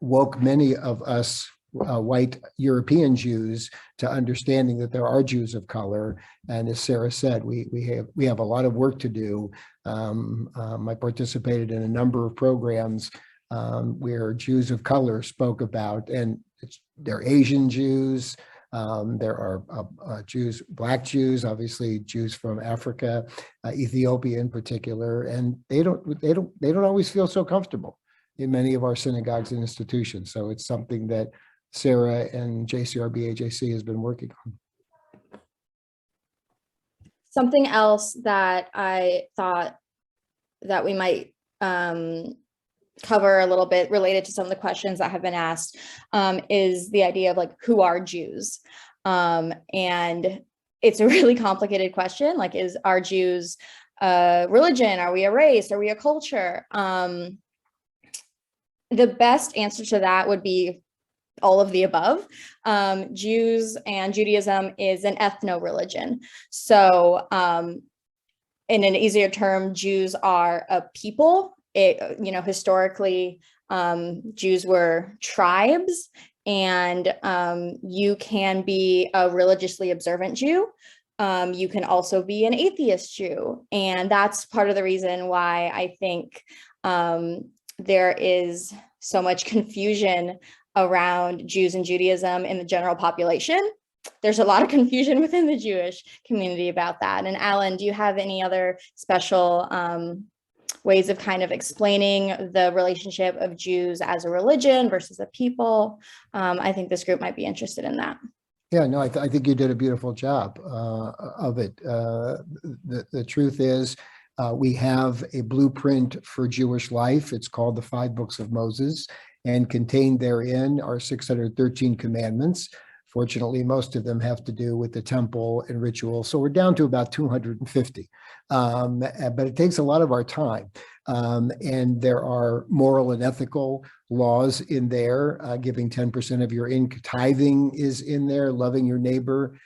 woke many of us white European Jews to understanding that there are Jews of color. And as Sarah said, we have a lot of work to do. I participated in a number of programs where Jews of color spoke about, and they're Asian Jews. There are Jews, Black Jews, obviously Jews from Africa, Ethiopia in particular, and they don't always feel so comfortable in many of our synagogues and institutions. So it's something that Sarah and JCRB AJC has been working on. Something else that I thought that we might cover a little bit related to some of the questions that have been asked is the idea of like, who are Jews? And it's a really complicated question. Like, are Jews a religion? Are we a race? Are we a culture? The best answer to that would be all of the above. Jews and Judaism is an ethno-religion. So in an easier term, Jews are a people. Historically, Jews were tribes, and you can be a religiously observant Jew. You can also be an atheist Jew. And that's part of the reason why I think there is so much confusion around Jews and Judaism in the general population. There's a lot of confusion within the Jewish community about that. And Alan, do you have any other special ways of kind of explaining the relationship of Jews as a religion versus a people? I think this group might be interested in that. Yeah, no, I think you did a beautiful job of it. The truth is, we have a blueprint for Jewish life. It's called the 5 Books of Moses, and contained therein are 613 commandments. Fortunately, most of them have to do with the temple and ritual. So we're down to about 250. But it takes a lot of our time. And there are moral and ethical laws in there, giving 10% of your income. Tithing is in there, loving your neighbor,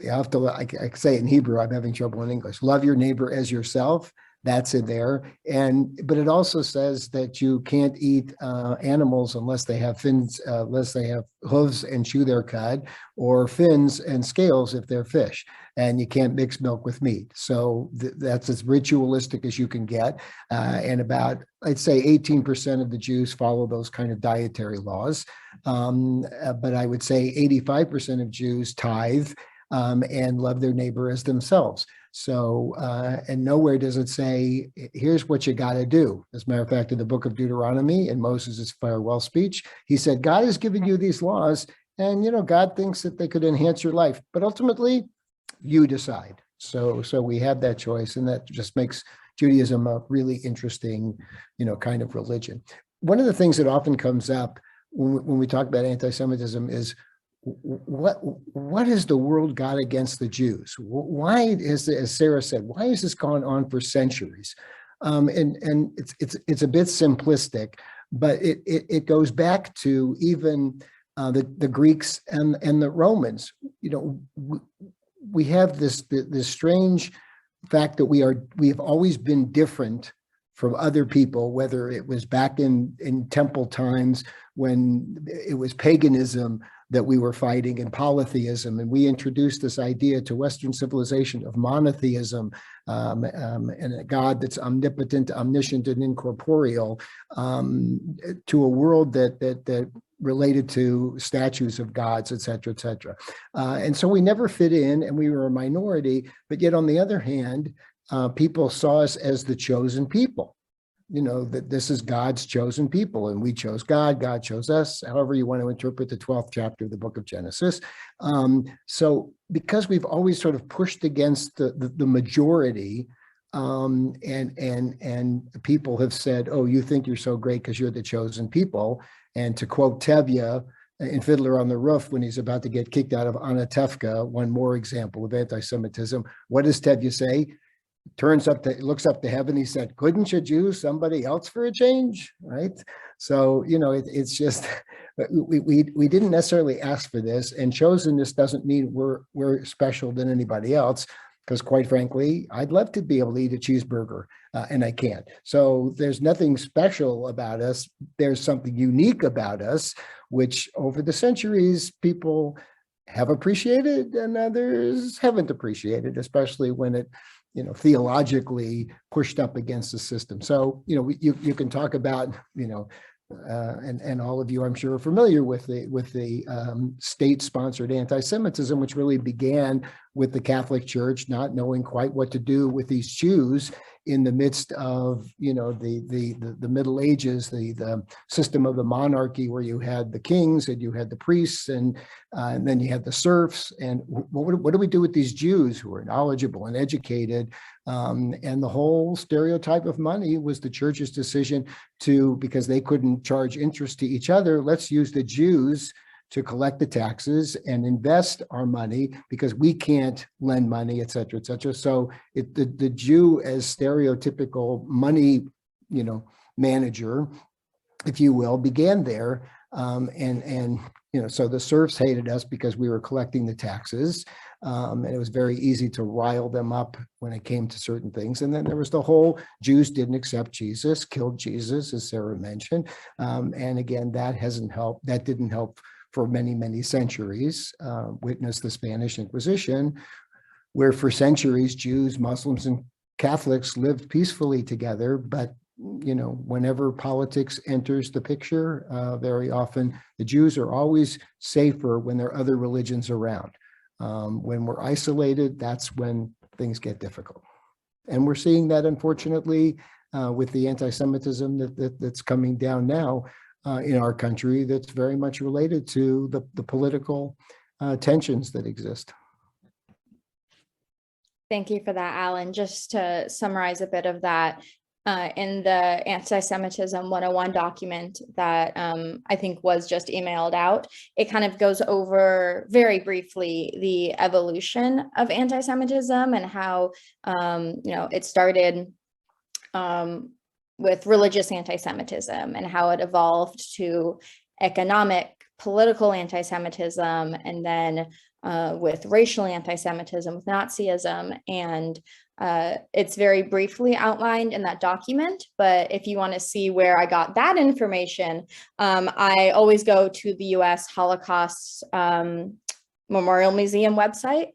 you have to, I say it in Hebrew, I'm having trouble in English. Love your neighbor as yourself. That's in there. But it also says that you can't eat animals unless they have fins, unless they have hooves and chew their cud, or fins and scales if they're fish. And you can't mix milk with meat. So that's as ritualistic as you can get. And about, I'd say 18% of the Jews follow those kind of dietary laws. But I would say 85% of Jews tithe and love their neighbor as themselves. So, and nowhere does it say, here's what you got to do. As a matter of fact, in the book of Deuteronomy, in Moses' farewell speech, he said, God has given you these laws, and, God thinks that they could enhance your life, but ultimately you decide. So we have that choice, and that just makes Judaism a really interesting, kind of religion. One of the things that often comes up when we talk about anti-Semitism is, what has the world got against the Jews? Why is, as Sarah said, why has this gone on for centuries? And it's a bit simplistic, but it goes back to even the Greeks and the Romans. We have this strange fact that we have always been different from other people, whether it was back in temple times when it was paganism that we were fighting, and polytheism, and we introduced this idea to Western civilization of monotheism, and a God that's omnipotent, omniscient, and incorporeal, to a world that related to statues of gods, et cetera, et cetera. And so we never fit in, and we were a minority. But yet, on the other hand, people saw us as the chosen people. You know, that this is God's chosen people, and we chose God, God chose us, however you want to interpret the 12th chapter of the book of Genesis. So because we've always sort of pushed against the majority, and people have said, oh, you think you're so great because you're the chosen people. And to quote Tevye in Fiddler on the Roof, when he's about to get kicked out of Anatevka, one more example of anti-Semitism, what does Tevye say? Looks up to heaven. He said, couldn't you choose somebody else for a change? Right. So, you know, it's just, we didn't necessarily ask for this, and chosenness doesn't mean we're special than anybody else. Because quite frankly, I'd love to be able to eat a cheeseburger, and I can't. So there's nothing special about us. There's something unique about us, which over the centuries, people have appreciated and others haven't appreciated, especially when it, you know, theologically pushed up against the system. So, you know, you can talk about, you know, and all of you, I'm sure, are familiar with the state-sponsored anti-Semitism, which really began with the Catholic Church not knowing quite what to do with these Jews in the midst of, you know, the Middle Ages, the system of the monarchy, where you had the kings and you had the priests, and then you had the serfs. And what do we do with these Jews who are knowledgeable and educated? And the whole stereotype of money was the church's decision to, because they couldn't charge interest to each other, let's use the Jews to collect the taxes and invest our money because we can't lend money, et cetera, et cetera. So the Jew as stereotypical money, you know, manager, if you will, began there. And you know, so the serfs hated us because we were collecting the taxes. And it was very easy to rile them up when it came to certain things. And then there was the whole Jews didn't accept Jesus, killed Jesus, as Sarah mentioned. And again, that hasn't helped. That didn't help for many, many centuries. Witness the Spanish Inquisition, where for centuries, Jews, Muslims, and Catholics lived peacefully together. But, you know, whenever politics enters the picture, very often the Jews are always safer when there are other religions around. When we're isolated, that's when things get difficult. And we're seeing that, unfortunately, with the anti-Semitism that's coming down now in our country, that's very much related to the political tensions that exist. Thank you for that, Alan. Just to summarize a bit of that, in the Anti-Semitism 101 document that I think was just emailed out, it kind of goes over very briefly the evolution of anti-Semitism and how, you know, it started with religious anti-Semitism and how it evolved to economic, political anti-Semitism, and then with racial anti-Semitism, with Nazism. And it's very briefly outlined in that document, but if you want to see where I got that information, I always go to the US Holocaust Memorial Museum website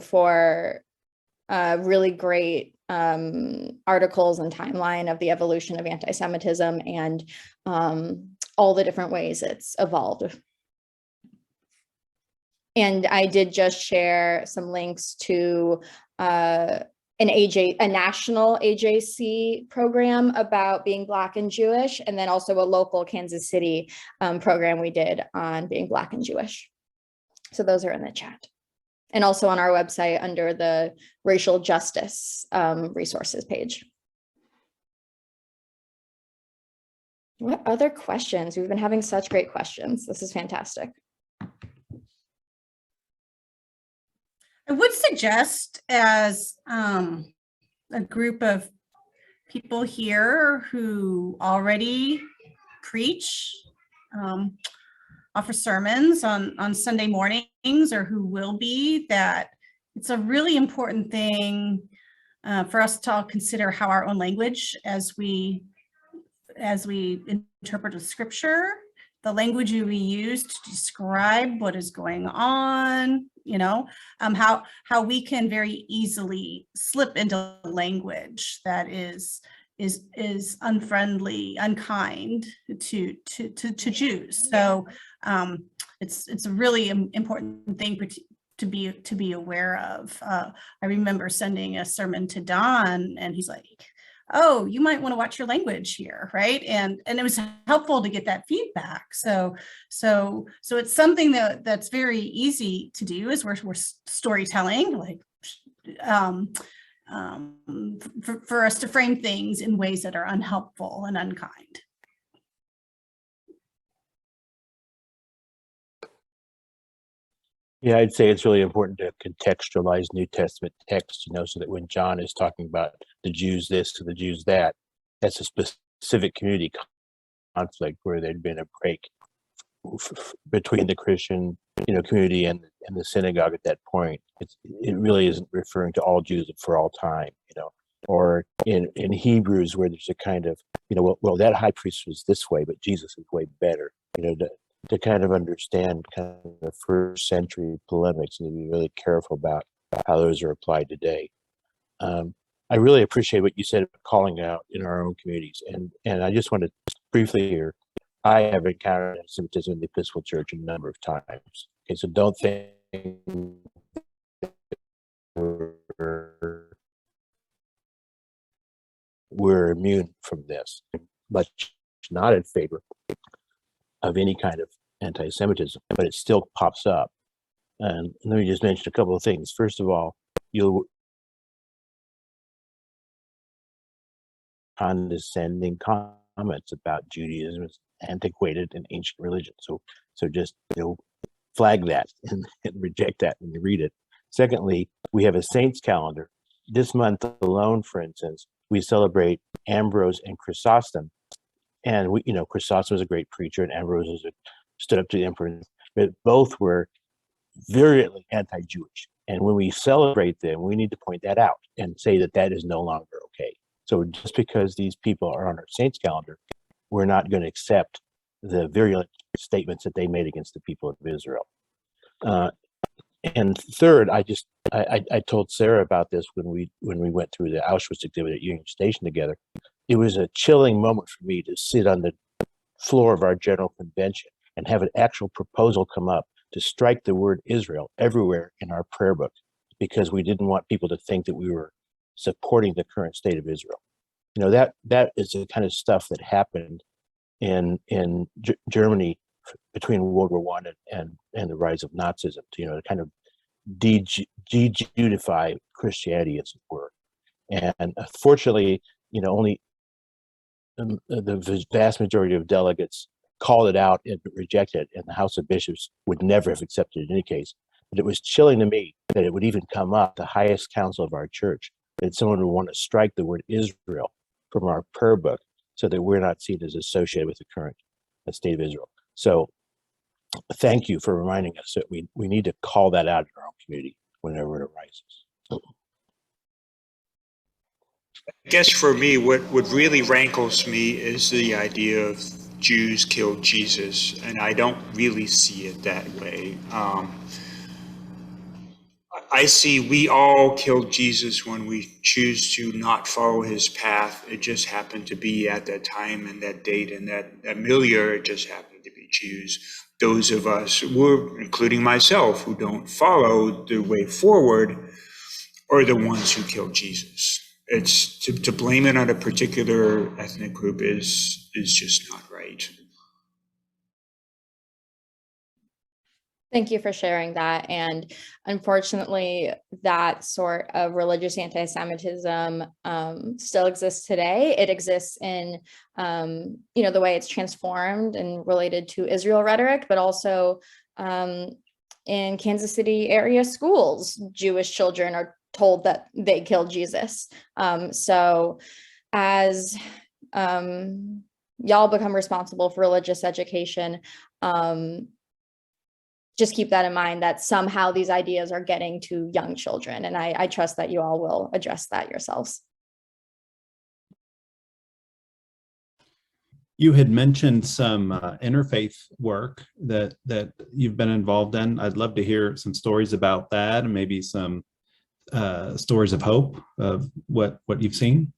for really great articles and timeline of the evolution of anti-Semitism and all the different ways it's evolved. And I did just share some links to a national AJC program about being Black and Jewish, and then also a local Kansas City program we did on being Black and Jewish. So those are in the chat. And also on our website under the racial justice resources page. What other questions? We've been having such great questions. This is fantastic. I would suggest, as a group of people here who already preach, offer sermons on Sunday mornings, or who will be, that it's a really important thing for us to all consider how our own language, as we interpret the scripture, the language we use to describe what is going on, you know, how we can very easily slip into language that is is unfriendly, unkind to Jews. So it's a really important thing to be aware of. I remember sending a sermon to Don, and he's like, "Oh, you might want to watch your language here," right? And it was helpful to get that feedback. So it's something that's very easy to do, is we're storytelling, like for us to frame things in ways that are unhelpful and unkind. Yeah, I'd say it's really important to contextualize New Testament text, so that when John is talking about the Jews this or the Jews that, that's a specific community conflict where there'd been a break between the Christian, community and the synagogue at that point. It really isn't referring to all Jews for all time, or in Hebrews where there's a kind of, well, that high priest was this way, but Jesus is way better, to kind of understand kind of the first century polemics and to be really careful about how those are applied today. I really appreciate what you said about calling out in our own communities. And I just want to briefly here, I have encountered antisemitism in the Episcopal Church a number of times. Okay, so don't think we're immune from this, but not in favor of any kind of anti-Semitism, but it still pops up. And let me just mention a couple of things. First of all, you'll condescending comments about Judaism as antiquated and ancient religion. So just flag that and reject that when you read it. Secondly, we have a saints calendar. This month alone, for instance, we celebrate Ambrose and Chrysostom. And Chrysostom was a great preacher, and Ambrose stood up to the emperor, but both were virulently anti-Jewish. And when we celebrate them, we need to point that out and say that that is no longer okay. So just because these people are on our saints calendar, we're not going to accept the virulent statements that they made against the people of Israel. And third, I told Sarah about this when we went through the Auschwitz exhibit at Union Station together. It was a chilling moment for me to sit on the floor of our General Convention and have an actual proposal come up to strike the word Israel everywhere in our prayer book, because we didn't want people to think that we were supporting the current state of Israel. That is the kind of stuff that happened in Germany between World War I and the rise of Nazism, to kind of de-Judify Christianity, as it were. And fortunately, only the vast majority of delegates called it out and rejected it, and the House of Bishops would never have accepted it in any case. But it was chilling to me that it would even come up, the highest council of our church, that someone would want to strike the word Israel from our prayer book so that we're not seen as associated with the current state of Israel. So thank you for reminding us that we need to call that out in our own community whenever it arises. I guess for me, what really rankles me is the idea of Jews killed Jesus, and I don't really see it that way. I see we all killed Jesus when we choose to not follow his path. It just happened to be at that time and that date and that milieu, it just happened to be Jews. Those of us, including myself, who don't follow the way forward are the ones who killed Jesus. It's to blame it on a particular ethnic group is just not right. Thank you for sharing that. And unfortunately, that sort of religious anti-Semitism still exists today. It exists in, the way it's transformed and related to Israel rhetoric, but also in Kansas City area schools, Jewish children are told that they killed Jesus. So as y'all become responsible for religious education, just keep that in mind, that somehow these ideas are getting to young children. And I trust that you all will address that yourselves. You had mentioned some interfaith work that you've been involved in. I'd love to hear some stories about that, and maybe some stories of hope of what you've seen.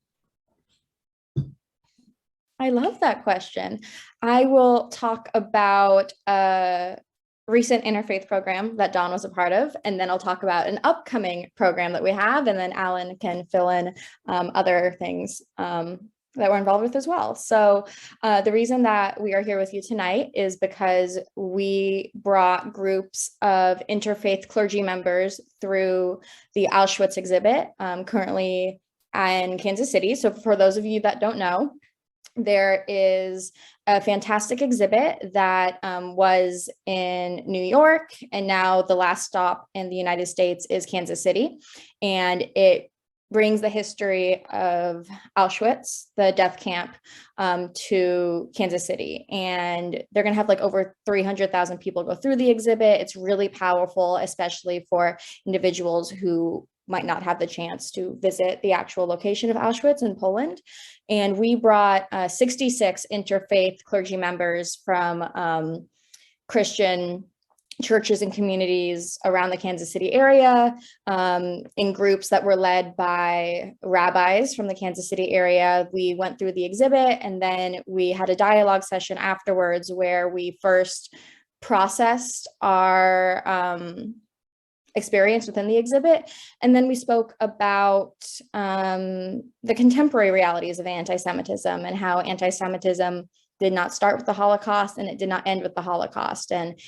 I love that question. I will talk about a recent interfaith program that Dawn was a part of, and then I'll talk about an upcoming program that we have, and then Alan can fill in other things that we're involved with as well. So the reason that we are here with you tonight is because we brought groups of interfaith clergy members through the Auschwitz exhibit currently in Kansas City. So for those of you that don't know, there is a fantastic exhibit that was in New York, and now the last stop in the United States is Kansas City. And it brings the history of Auschwitz, the death camp, to Kansas City. And they're going to have like over 300,000 people go through the exhibit. It's really powerful, especially for individuals who might not have the chance to visit the actual location of Auschwitz in Poland. And we brought 66 interfaith clergy members from Christian churches and communities around the Kansas City area, in groups that were led by rabbis from the Kansas City area. We went through the exhibit, and then we had a dialogue session afterwards where we first processed our experience within the exhibit. And then we spoke about the contemporary realities of anti-Semitism and how anti-Semitism did not start with the Holocaust and it did not end with the Holocaust. And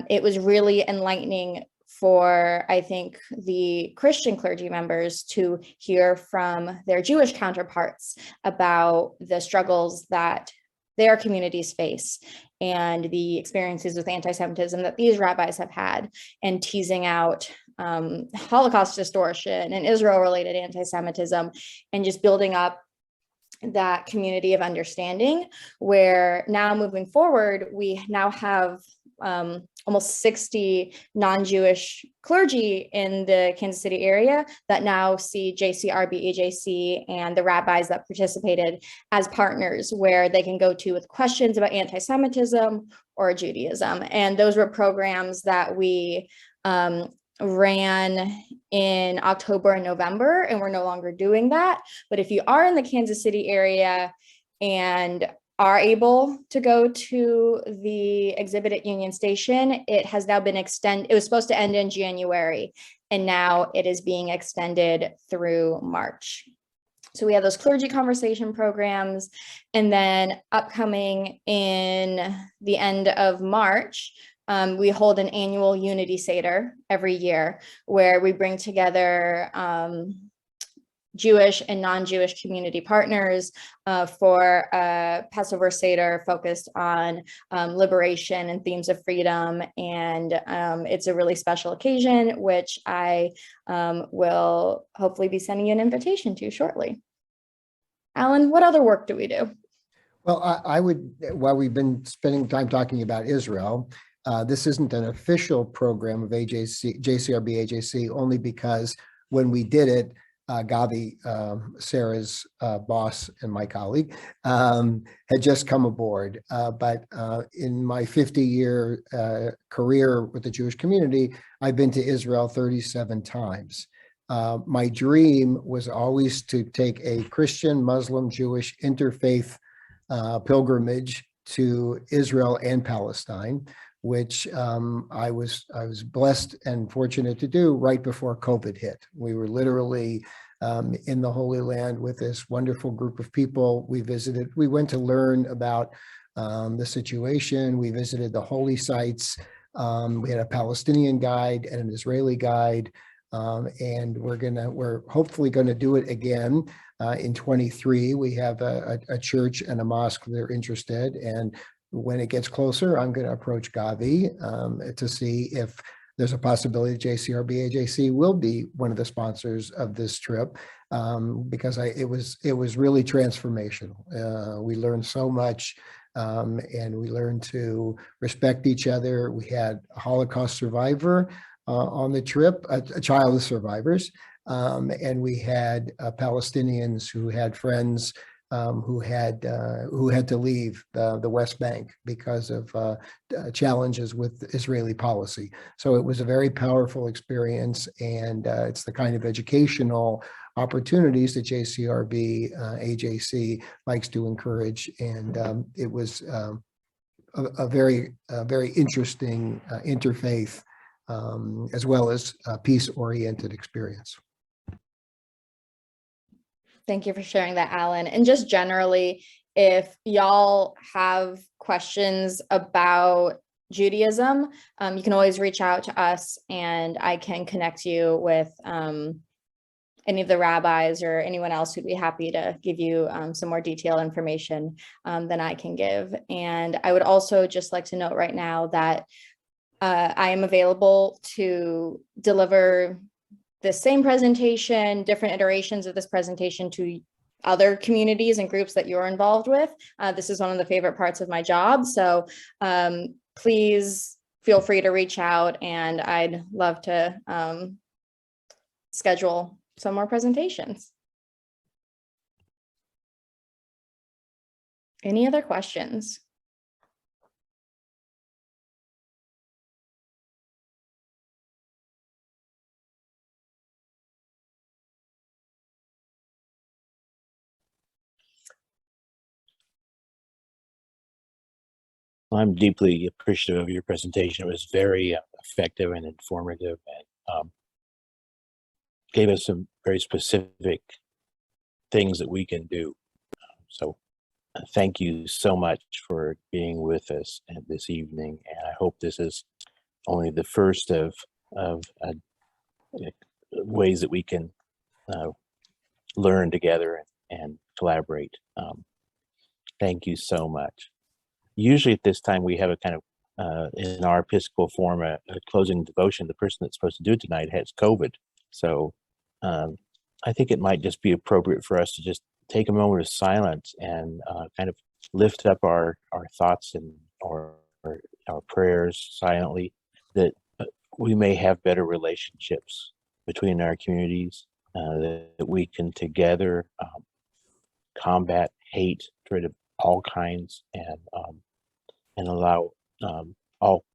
it was really enlightening for, I think, the Christian clergy members to hear from their Jewish counterparts about the struggles that their communities face and the experiences with anti-Semitism that these rabbis have had, and teasing out Holocaust distortion and Israel-related anti-Semitism, and just building up that community of understanding, where now moving forward, we now have almost 60 non-Jewish clergy in the Kansas City area that now see JCRB, AJC, and the rabbis that participated as partners, where they can go to with questions about anti-Semitism or Judaism. And those were programs that we ran in October and November, and we're no longer doing that. But if you are in the Kansas City area and are able to go to the exhibit at Union Station, it has now been extended. It was supposed to end in January, and now it is being extended through March. So we have those clergy conversation programs, and then upcoming in the end of March, we hold an annual Unity Seder every year, where we bring together Jewish and non-Jewish community partners for a Passover Seder focused on liberation and themes of freedom. And it's a really special occasion, which I will hopefully be sending you an invitation to shortly. Alan, what other work do we do? Well, I would, while we've been spending time talking about Israel, this isn't an official program of JCRB, AJC, only because when we did it, Gavi, Sarah's boss and my colleague, had just come aboard. But in my 50-year career with the Jewish community, I've been to Israel 37 times. My dream was always to take a Christian, Muslim, Jewish interfaith pilgrimage to Israel and Palestine, which I was blessed and fortunate to do right before COVID hit. We were literally in the Holy Land with this wonderful group of people. We went to learn about the situation. We visited the holy sites. We had a Palestinian guide and an Israeli guide. And we're hopefully gonna do it again in 23. We have a church and a mosque that are interested, and when it gets closer, I'm going to approach Gavi to see if there's a possibility JCRB AJC will be one of the sponsors of this trip, because it was really transformational. We learned so much, and we learned to respect each other. We had a Holocaust survivor on the trip, a child of survivors, and we had Palestinians who had friends who had to leave the West Bank because of challenges with Israeli policy. So it was a very powerful experience, and it's the kind of educational opportunities that JCRB, AJC likes to encourage. And it was a very interesting interfaith as well as peace-oriented experience. Thank you for sharing that, Alan. And just generally, if y'all have questions about Judaism, you can always reach out to us and I can connect you with any of the rabbis or anyone else who'd be happy to give you some more detailed information than I can give. And I would also just like to note right now that I am available to deliver the same presentation, different iterations of this presentation to other communities and groups that you're involved with. This is one of the favorite parts of my job. So please feel free to reach out and I'd love to schedule some more presentations. Any other questions? I'm deeply appreciative of your presentation. It was very effective and informative, and gave us some very specific things that we can do. So thank you so much for being with us this evening. And I hope this is only the first of ways that we can learn together and collaborate. Thank you so much. Usually at this time, we have a kind of, in our Episcopal form, a closing devotion. The person that's supposed to do it tonight has COVID. So I think it might just be appropriate for us to just take a moment of silence and kind of lift up our thoughts and our prayers silently, that we may have better relationships between our communities, that we can together combat hate, rid of all kinds, and allow all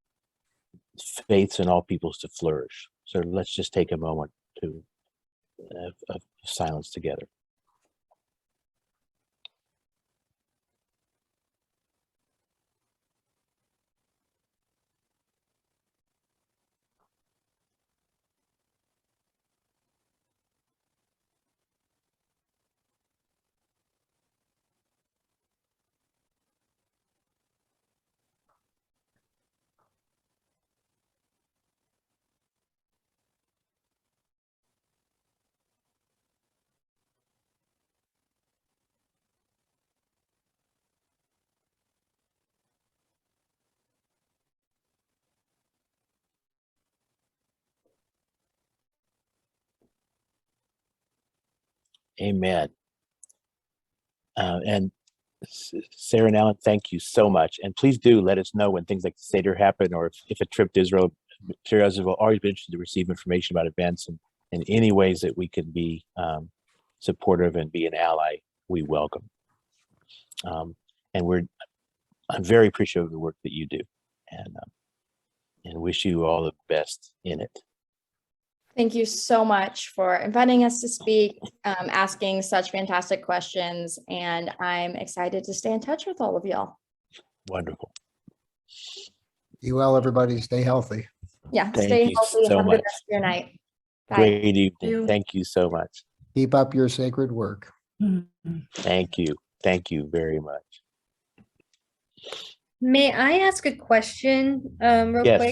faiths and all peoples to flourish. So let's just take a moment of silence together. Amen. And Sarah and Alan, thank you so much. And please do let us know when things like the Seder happen, or if a trip to Israel materializes. We'll always be interested to receive information about events, and in any ways that we can be supportive and be an ally, we welcome. And I'm very appreciative of the work that you do, and wish you all the best in it. Thank you so much for inviting us to speak, asking such fantastic questions, and I'm excited to stay in touch with all of y'all. Wonderful. Be well, everybody. Stay healthy. Yeah, Thank stay you healthy. so Have a much. good rest of your night. Bye. Great evening. Thank you so much. Keep up your sacred work. Thank you. Thank you very much. May I ask a question real Yes. quick?